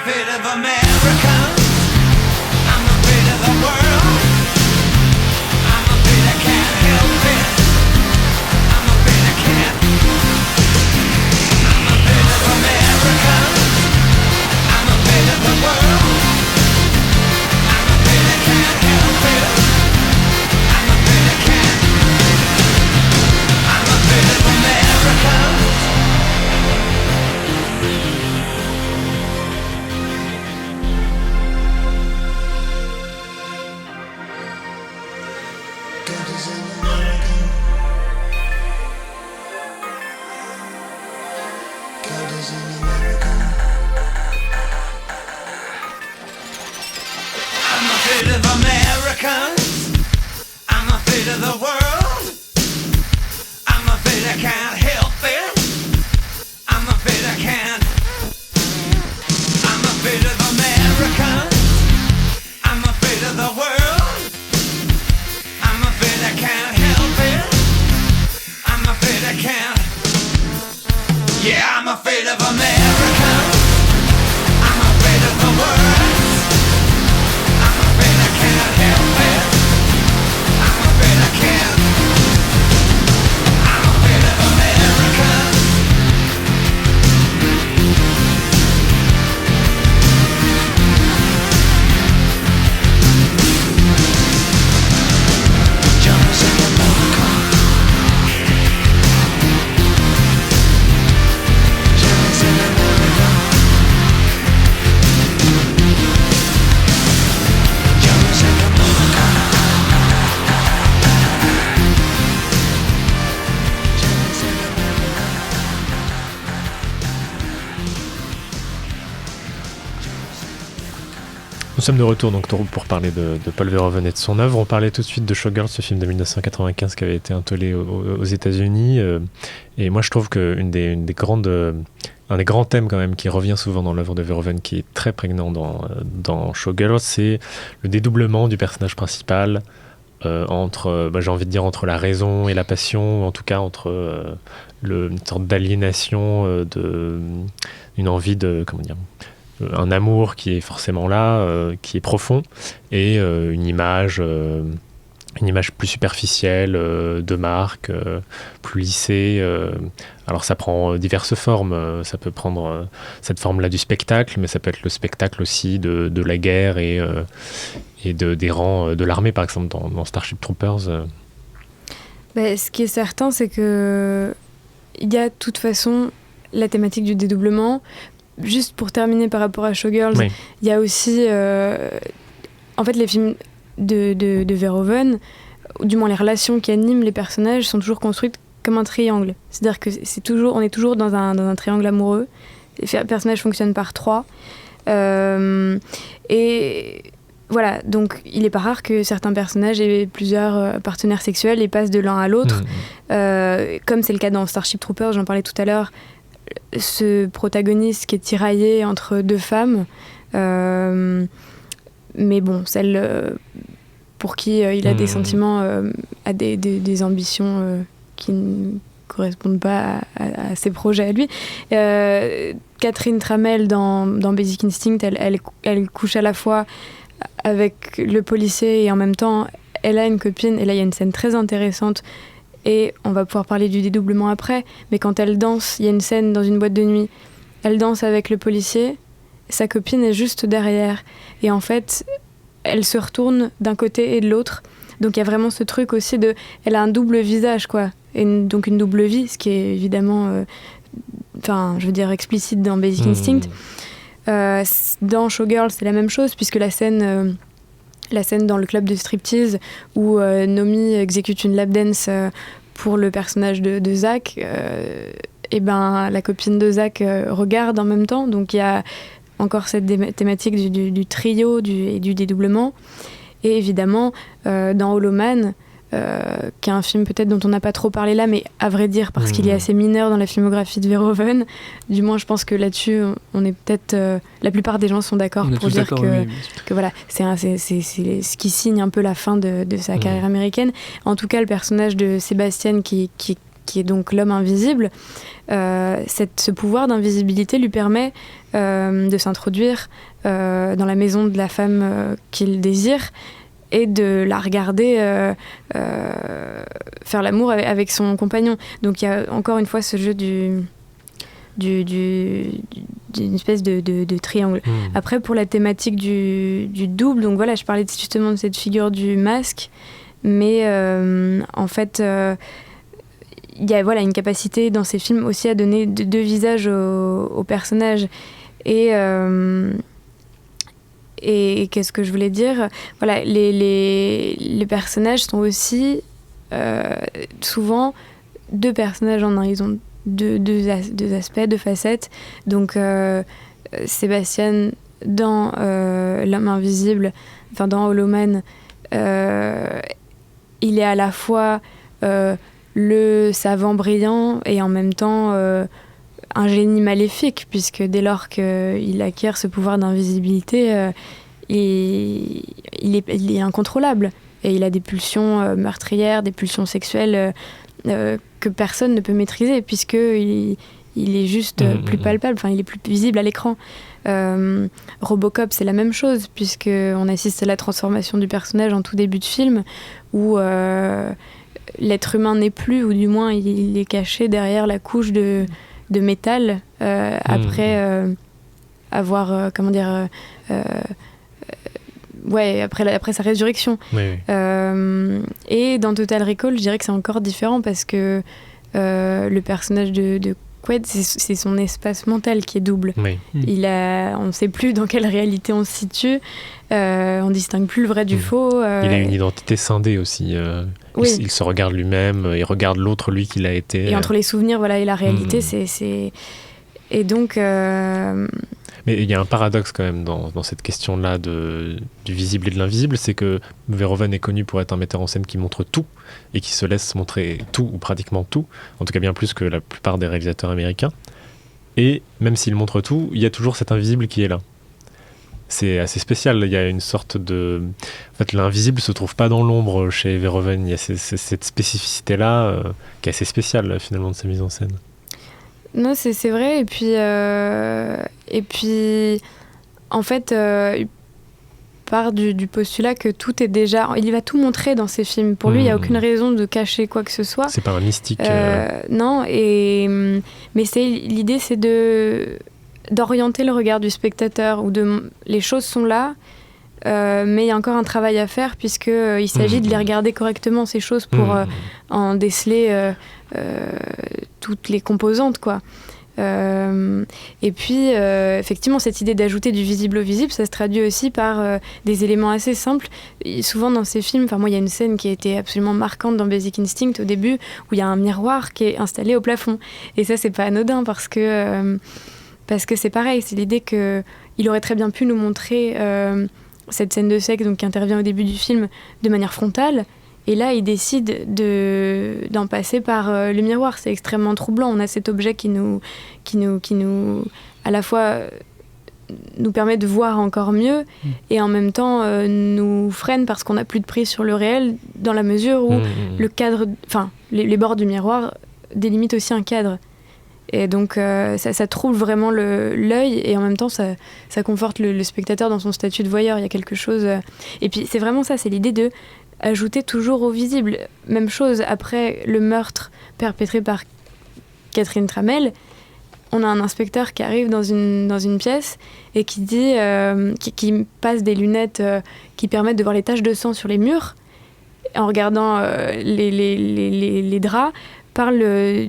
S11: bit of American. I'm a bit of the world. I'm a bit, I can't help it. I'm a bit, I can't. I'm a bit of American. I'm a bit of the world. I'm a bit, I can't help it. I'm a bit, I can't. I'm a bit of American. I'm a bit of American. I'm a bit of the world. I'm a bit, I can't help it. I'm a bit, I can't. I'm a bit of American. I'm a bit of the world. I'm a bit, I can't help it. I'm a bit, I can't. Yeah, I'm a bit of American. I'm a bit of the world. I'm a bit, I can't help it. I'm a bit, I can't. I'm a bit of American. Jones in America. Jones in America. Jones in America. Jones in
S9: Nous sommes de retour donc pour parler de Paul Verhoeven et de son œuvre. On parlait tout de suite de Showgirls, ce film de 1995 qui avait été intolé aux États-Unis. Et moi, je trouve qu'un des grands thèmes quand même qui revient souvent dans l'œuvre de Verhoeven, qui est très prégnant dans Showgirls, c'est le dédoublement du personnage principal entre, j'ai envie de dire, entre la raison et la passion, ou en tout cas entre une sorte d'aliénation, une envie de, comment dire, un amour qui est forcément là, qui est profond, et une image plus superficielle, de marque, plus lissée. Alors ça prend diverses formes. Ça peut prendre cette forme-là du spectacle, mais ça peut être le spectacle aussi de la guerre et des rangs de l'armée, par exemple, dans Starship Troopers.
S10: Ce qui est certain, c'est que il y a de toute façon la thématique du dédoublement. Juste pour terminer par rapport à Showgirls,
S9: Oui.
S10: il y a aussi en fait les films de Verhoeven, ou du moins les relations qui animent les personnages sont toujours construites comme un triangle. C'est-à-dire que on est toujours dans un triangle amoureux. Les personnages fonctionnent par trois. Et voilà, donc il n'est pas rare que certains personnages aient plusieurs partenaires sexuels et passent de l'un à l'autre. Comme c'est le cas dans Starship Troopers, j'en parlais tout à l'heure. Ce protagoniste qui est tiraillé entre deux femmes, mais bon, celle pour qui il a des sentiments, a des ambitions qui ne correspondent pas à ses projets à lui. Catherine Tramell dans Basic Instinct, elle couche à la fois avec le policier et en même temps elle a une copine, et là il y a une scène très intéressante. Et on va pouvoir parler du dédoublement après, mais quand elle danse, il y a une scène dans une boîte de nuit, elle danse avec le policier, sa copine est juste derrière. Et en fait, elle se retourne d'un côté et de l'autre. Donc il y a vraiment ce truc aussi elle a un double visage, quoi. Et donc une double vie, ce qui est évidemment, je veux dire, explicite dans Basic Instinct. Dans Showgirls, c'est la même chose, puisque la scène dans le club de striptease où Nomi exécute une lap dance pour le personnage de Zach, et la copine de Zach regarde en même temps. Donc il y a encore cette thématique du trio et du dédoublement. Et évidemment, dans Hollow Man, qui est un film peut-être dont on n'a pas trop parlé là, mais à vrai dire parce qu'il est assez mineur dans la filmographie de Verhoeven, du moins je pense que là-dessus on est peut-être la plupart des gens sont d'accord pour dire que voilà, c'est ce qui signe un peu la fin de sa carrière américaine. En tout cas, le personnage de Sébastien qui est qui est donc l'homme invisible, ce pouvoir d'invisibilité lui permet de s'introduire dans la maison de la femme qu'il désire et de la regarder faire l'amour avec son compagnon. Donc il y a encore une fois ce jeu d'une espèce de triangle. Après, pour la thématique du double, donc voilà, je parlais justement de cette figure du masque, mais en fait, il y a une capacité dans ces films aussi à donner deux visages aux personnages. Et qu'est-ce que je voulais dire ? Voilà, les personnages sont aussi souvent deux personnages en un. Ils ont deux aspects, deux facettes. Donc Sébastien dans L'homme invisible, enfin dans Hollow Man, il est à la fois le savant brillant et en même temps un génie maléfique, puisque dès lors qu'il acquiert ce pouvoir d'invisibilité, il est incontrôlable et il a des pulsions meurtrières, des pulsions sexuelles que personne ne peut maîtriser, puisqu'il est juste plus palpable, enfin il est plus visible à l'écran. Robocop, c'est la même chose, puisqu'on assiste à la transformation du personnage en tout début de film, où l'être humain n'est plus, ou du moins il est caché derrière la couche de métal après avoir, après sa résurrection. Oui. Et dans Total Recall, je dirais que c'est encore différent, parce que le personnage de Quaid, c'est son espace mental qui est double. Oui. On ne sait plus dans quelle réalité on se situe, on distingue plus le vrai du faux.
S9: Il a une identité scindée aussi. Oui. Il se regarde lui-même, il regarde l'autre, lui, qu'il a été.
S10: Et entre les souvenirs et la réalité, c'est... Et donc...
S9: Mais il y a un paradoxe quand même dans cette question-là du visible et de l'invisible, c'est que Verhoeven est connu pour être un metteur en scène qui montre tout et qui se laisse montrer tout ou pratiquement tout, en tout cas bien plus que la plupart des réalisateurs américains. Et même s'il montre tout, il y a toujours cet invisible qui est là. C'est assez spécial, il y a une sorte de... En fait, l'invisible se trouve pas dans l'ombre chez Verhoeven, il y a cette spécificité-là qui est assez spéciale finalement de sa mise en scène.
S10: Non, c'est vrai. Et puis, en fait, il part du postulat que tout est déjà... Il va tout montrer dans ses films. Pour lui, il n'y a aucune raison de cacher quoi que ce soit.
S9: C'est pas un mystique.
S10: Non, mais l'idée, c'est d'orienter le regard du spectateur. Les choses sont là, mais il y a encore un travail à faire, puisqu'il s'agit de les regarder correctement, ces choses, pour en déceler... toutes les composantes, quoi. Et puis, effectivement, cette idée d'ajouter du visible au visible, ça se traduit aussi par des éléments assez simples. Et souvent dans ces films, moi, il y a une scène qui a été absolument marquante dans Basic Instinct au début, où il y a un miroir qui est installé au plafond. Et ça, c'est pas anodin, parce que c'est pareil, c'est l'idée qu'il aurait très bien pu nous montrer cette scène de sexe, donc, qui intervient au début du film de manière frontale. Et là, il décide d'en passer par le miroir. C'est extrêmement troublant. On a cet objet qui nous à la fois nous permet de voir encore mieux et en même temps nous freine, parce qu'on n'a plus de prise sur le réel, dans la mesure où le cadre, les bords du miroir délimitent aussi un cadre. Et donc ça trouble vraiment l'œil, et en même temps ça conforte le spectateur dans son statut de voyeur. Il y a quelque chose... Et puis c'est vraiment ça, c'est l'idée de ajouter toujours au visible. Même chose après le meurtre perpétré par Catherine Tramell. On a un inspecteur qui arrive dans une pièce et qui dit, qui passe des lunettes qui permettent de voir les taches de sang sur les murs, en regardant les draps, parle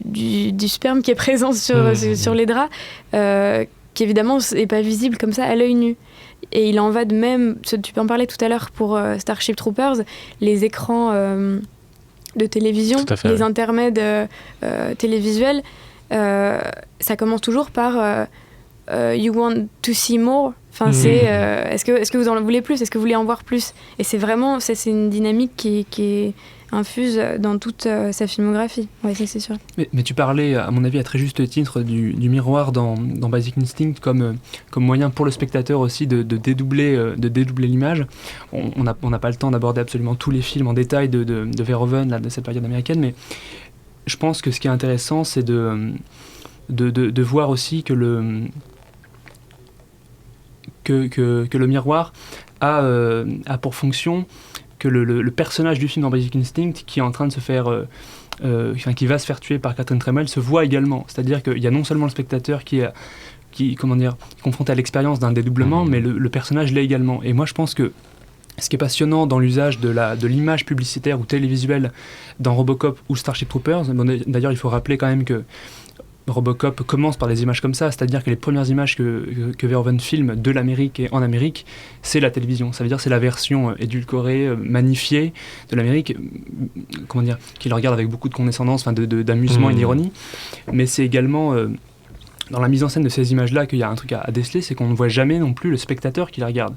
S10: du sperme qui est présent sur les draps, qui évidemment n'est pas visible comme ça à l'œil nu. Et il en va de même, tu peux en parler tout à l'heure pour Starship Troopers, les écrans de télévision, les intermèdes télévisuels, ça commence toujours par You want to see more. Enfin, c'est est-ce que vous en voulez plus, est-ce que vous voulez en voir plus. Et c'est vraiment, c'est une dynamique qui est infuse dans toute sa filmographie. Ouais, ça c'est sûr.
S1: Mais tu parlais, à mon avis, à très juste titre, du miroir dans Basic Instinct comme moyen pour le spectateur aussi de dédoubler l'image. On n'a pas le temps d'aborder absolument tous les films en détail de Verhoeven, là, de cette période américaine, mais je pense que ce qui est intéressant, c'est de voir aussi que le miroir a pour fonction que le personnage du film dans Basic Instinct, qui est en train de se faire... qui va se faire tuer par Catherine Tremell, se voit également. C'est-à-dire qu'il y a non seulement le spectateur qui est confronté à l'expérience d'un dédoublement, mais le personnage l'est également. Et moi, je pense que ce qui est passionnant dans l'usage de l'image publicitaire ou télévisuelle dans Robocop ou Starship Troopers, d'ailleurs, il faut rappeler quand même que Robocop commence par des images comme ça, c'est-à-dire que les premières images que Verhoeven filme de l'Amérique et en Amérique, c'est la télévision. Ça veut dire que c'est la version édulcorée, magnifiée de l'Amérique, qu'il regarde avec beaucoup de condescendance, d'amusement et d'ironie. Mais c'est également dans la mise en scène de ces images-là qu'il y a un truc à déceler, c'est qu'on ne voit jamais non plus le spectateur qui les regarde.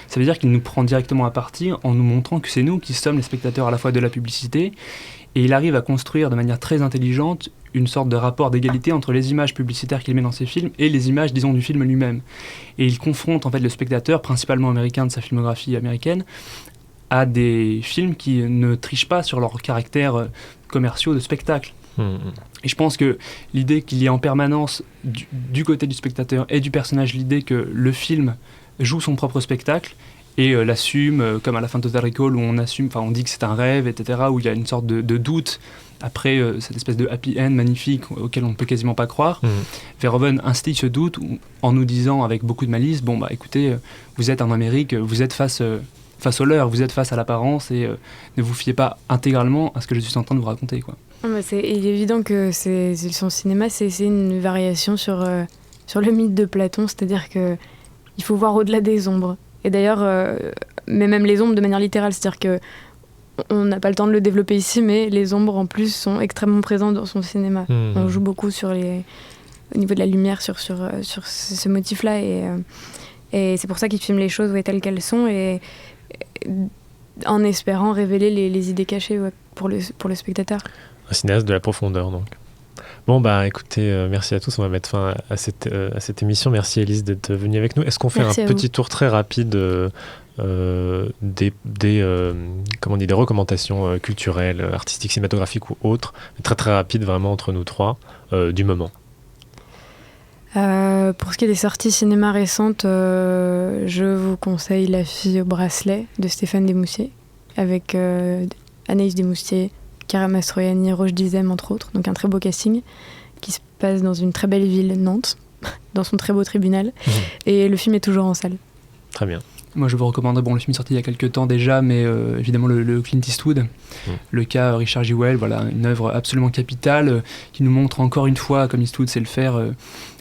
S1: Ça veut dire qu'il nous prend directement à partie en nous montrant que c'est nous qui sommes les spectateurs à la fois de la publicité, et il arrive à construire de manière très intelligente une sorte de rapport d'égalité entre les images publicitaires qu'il met dans ses films et les images, disons, du film lui-même. Et il confronte en fait le spectateur, principalement américain de sa filmographie américaine, à des films qui ne trichent pas sur leur caractère commerciaux de spectacle. Et je pense que l'idée qu'il y ait en permanence du côté du spectateur et du personnage l'idée que le film joue son propre spectacle et l'assume, comme à la fin de Total Recall où on dit que c'est un rêve, etc., où il y a une sorte de doute après cette espèce de happy end magnifique auquel on ne peut quasiment pas croire. Verhoeven instille ce doute en nous disant avec beaucoup de malice, écoutez, vous êtes en Amérique, vous êtes face au leurre, vous êtes face à l'apparence et ne vous fiez pas intégralement à ce que je suis en train de vous raconter, quoi.
S10: Il est évident que son cinéma, c'est une variation sur le mythe de Platon, c'est-à-dire qu'il faut voir au-delà des ombres. Et d'ailleurs, mais même les ombres de manière littérale, c'est-à-dire que on n'a pas le temps de le développer ici, mais les ombres en plus sont extrêmement présentes dans son cinéma. On joue beaucoup au niveau de la lumière sur ce motif-là, et c'est pour ça qu'il filme les choses telles qu'elles sont, et en espérant révéler les idées cachées pour le spectateur.
S9: Un cinéaste de la profondeur, donc. Bon, écoutez, merci à tous. On va mettre fin à cette émission. Merci Élise d'être venue avec nous. Est-ce qu'on fait un petit tour très rapide des recommandations culturelles, artistiques, cinématographiques ou autres, très très rapide vraiment entre nous trois, du moment?
S10: Pour ce qui est des sorties cinéma récentes, je vous conseille La fille au bracelet de Stéphane Desmoustiers, avec Anaïs Desmoustiers, Chiara Mastroianni, Roche Dizem entre autres, donc un très beau casting qui se passe dans une très belle ville, Nantes, dans son très beau tribunal, et le film est toujours en salle.
S9: Très bien.
S1: Moi je vous recommanderais, le film est sorti il y a quelques temps déjà, mais évidemment le Clint Eastwood, le cas Richard Jewell, une œuvre absolument capitale qui nous montre encore une fois, comme Eastwood sait le faire,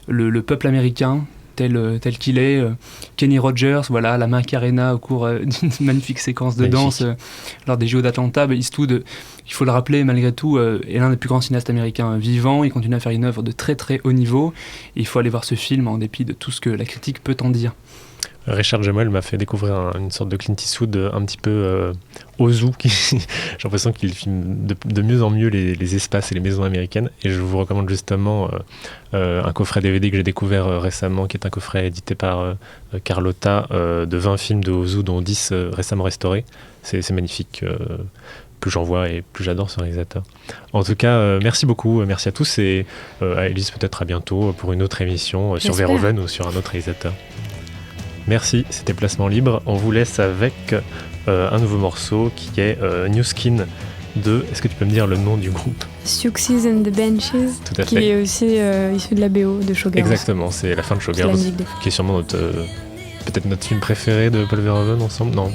S1: le peuple américain tel qu'il est. Kenny Rogers, la Macarena au cours d'une magnifique séquence de danse lors des JO d'Atlanta. Eastwood, il faut le rappeler, malgré tout, est l'un des plus grands cinéastes américains vivants. Il continue à faire une œuvre de très très haut niveau. Et il faut aller voir ce film en dépit de tout ce que la critique peut en dire.
S9: Richard Jewell m'a fait découvrir une sorte de Clint Eastwood un petit peu Ozu. J'ai l'impression qu'il filme de mieux en mieux les espaces et les maisons américaines. Et je vous recommande justement un coffret DVD que j'ai découvert récemment, qui est un coffret édité par Carlotta, de 20 films de Ozu, dont 10 récemment restaurés. C'est magnifique. Plus j'en vois et plus j'adore ce réalisateur. En tout cas, merci beaucoup. Merci à tous. Et à Élise, peut-être à bientôt pour une autre émission sur Verhoeven ou sur un autre réalisateur. Merci, c'était Placement Libre. On vous laisse avec un nouveau morceau qui est New Skin de... Est-ce que tu peux me dire le nom du groupe?
S10: Siouxsie and the Benches,
S9: tout à fait.
S10: Qui est aussi issu de la BO de Showgirls.
S9: Exactement, c'est la fin de Showgirls, qui est sûrement peut-être notre film préféré de Paul Verhoeven ensemble, non?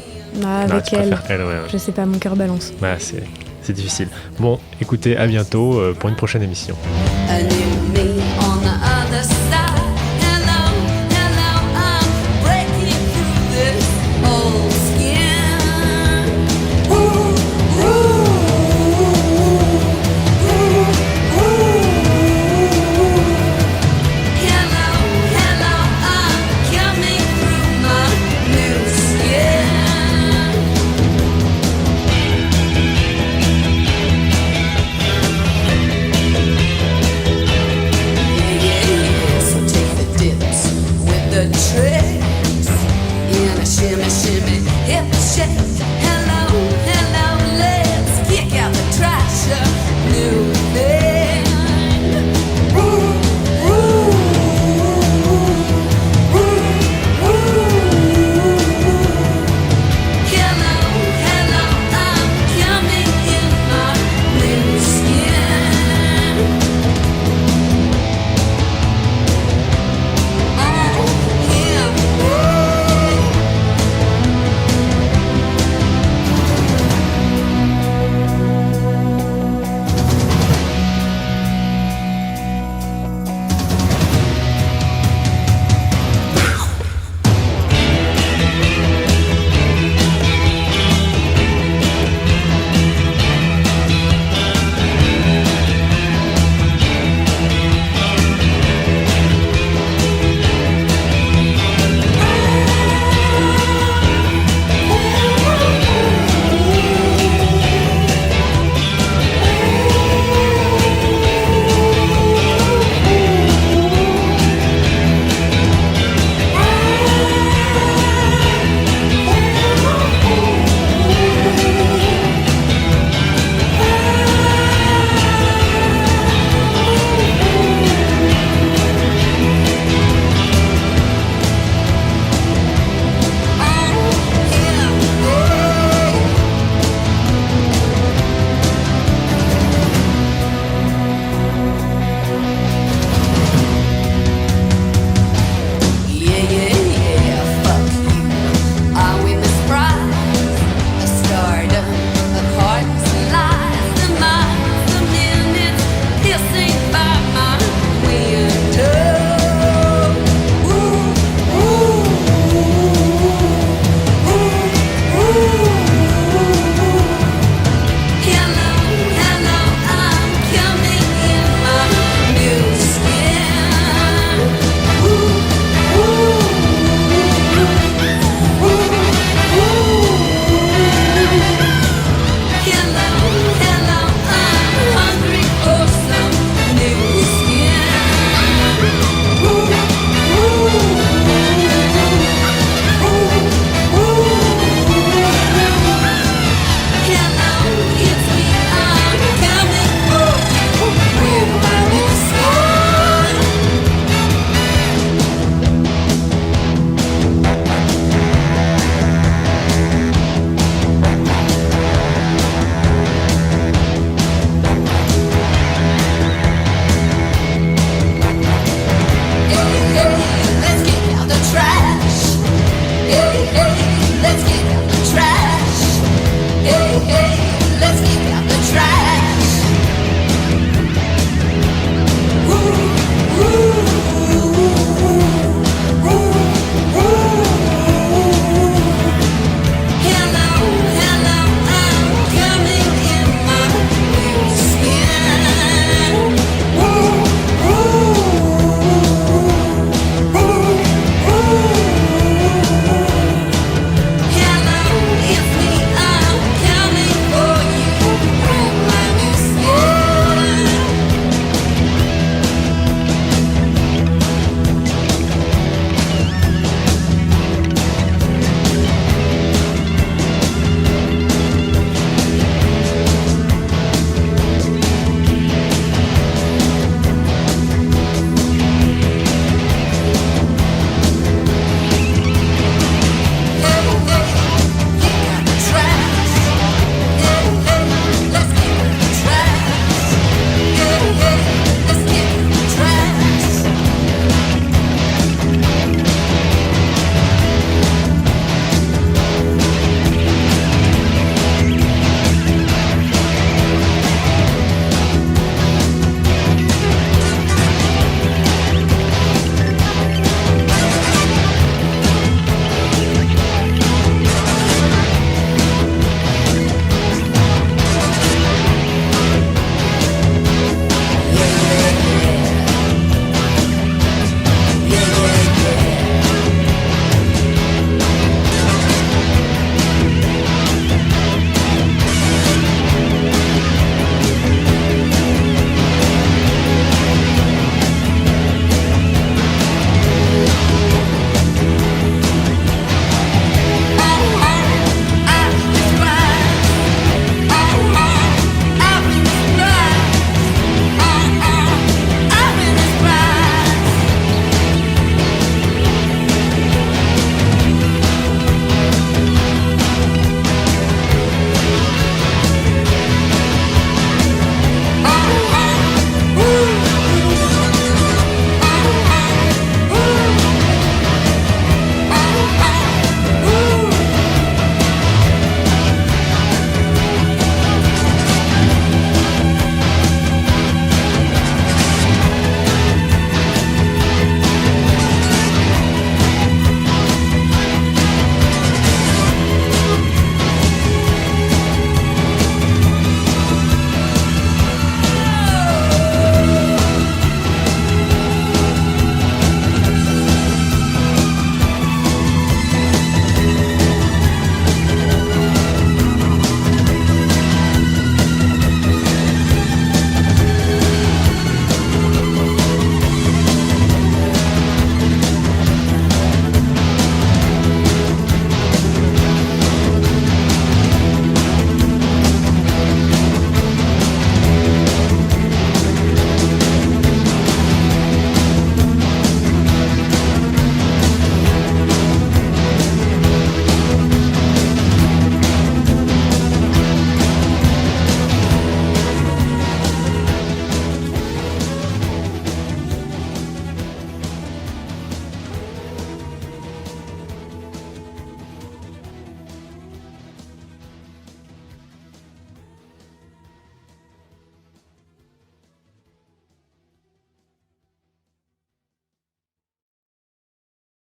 S10: Avec elle,
S9: ouais.
S10: Je sais pas, mon cœur balance.
S9: C'est difficile. Bon, écoutez, à bientôt pour une prochaine émission.
S11: Tricks in a shimmy, shimmy, hip shake.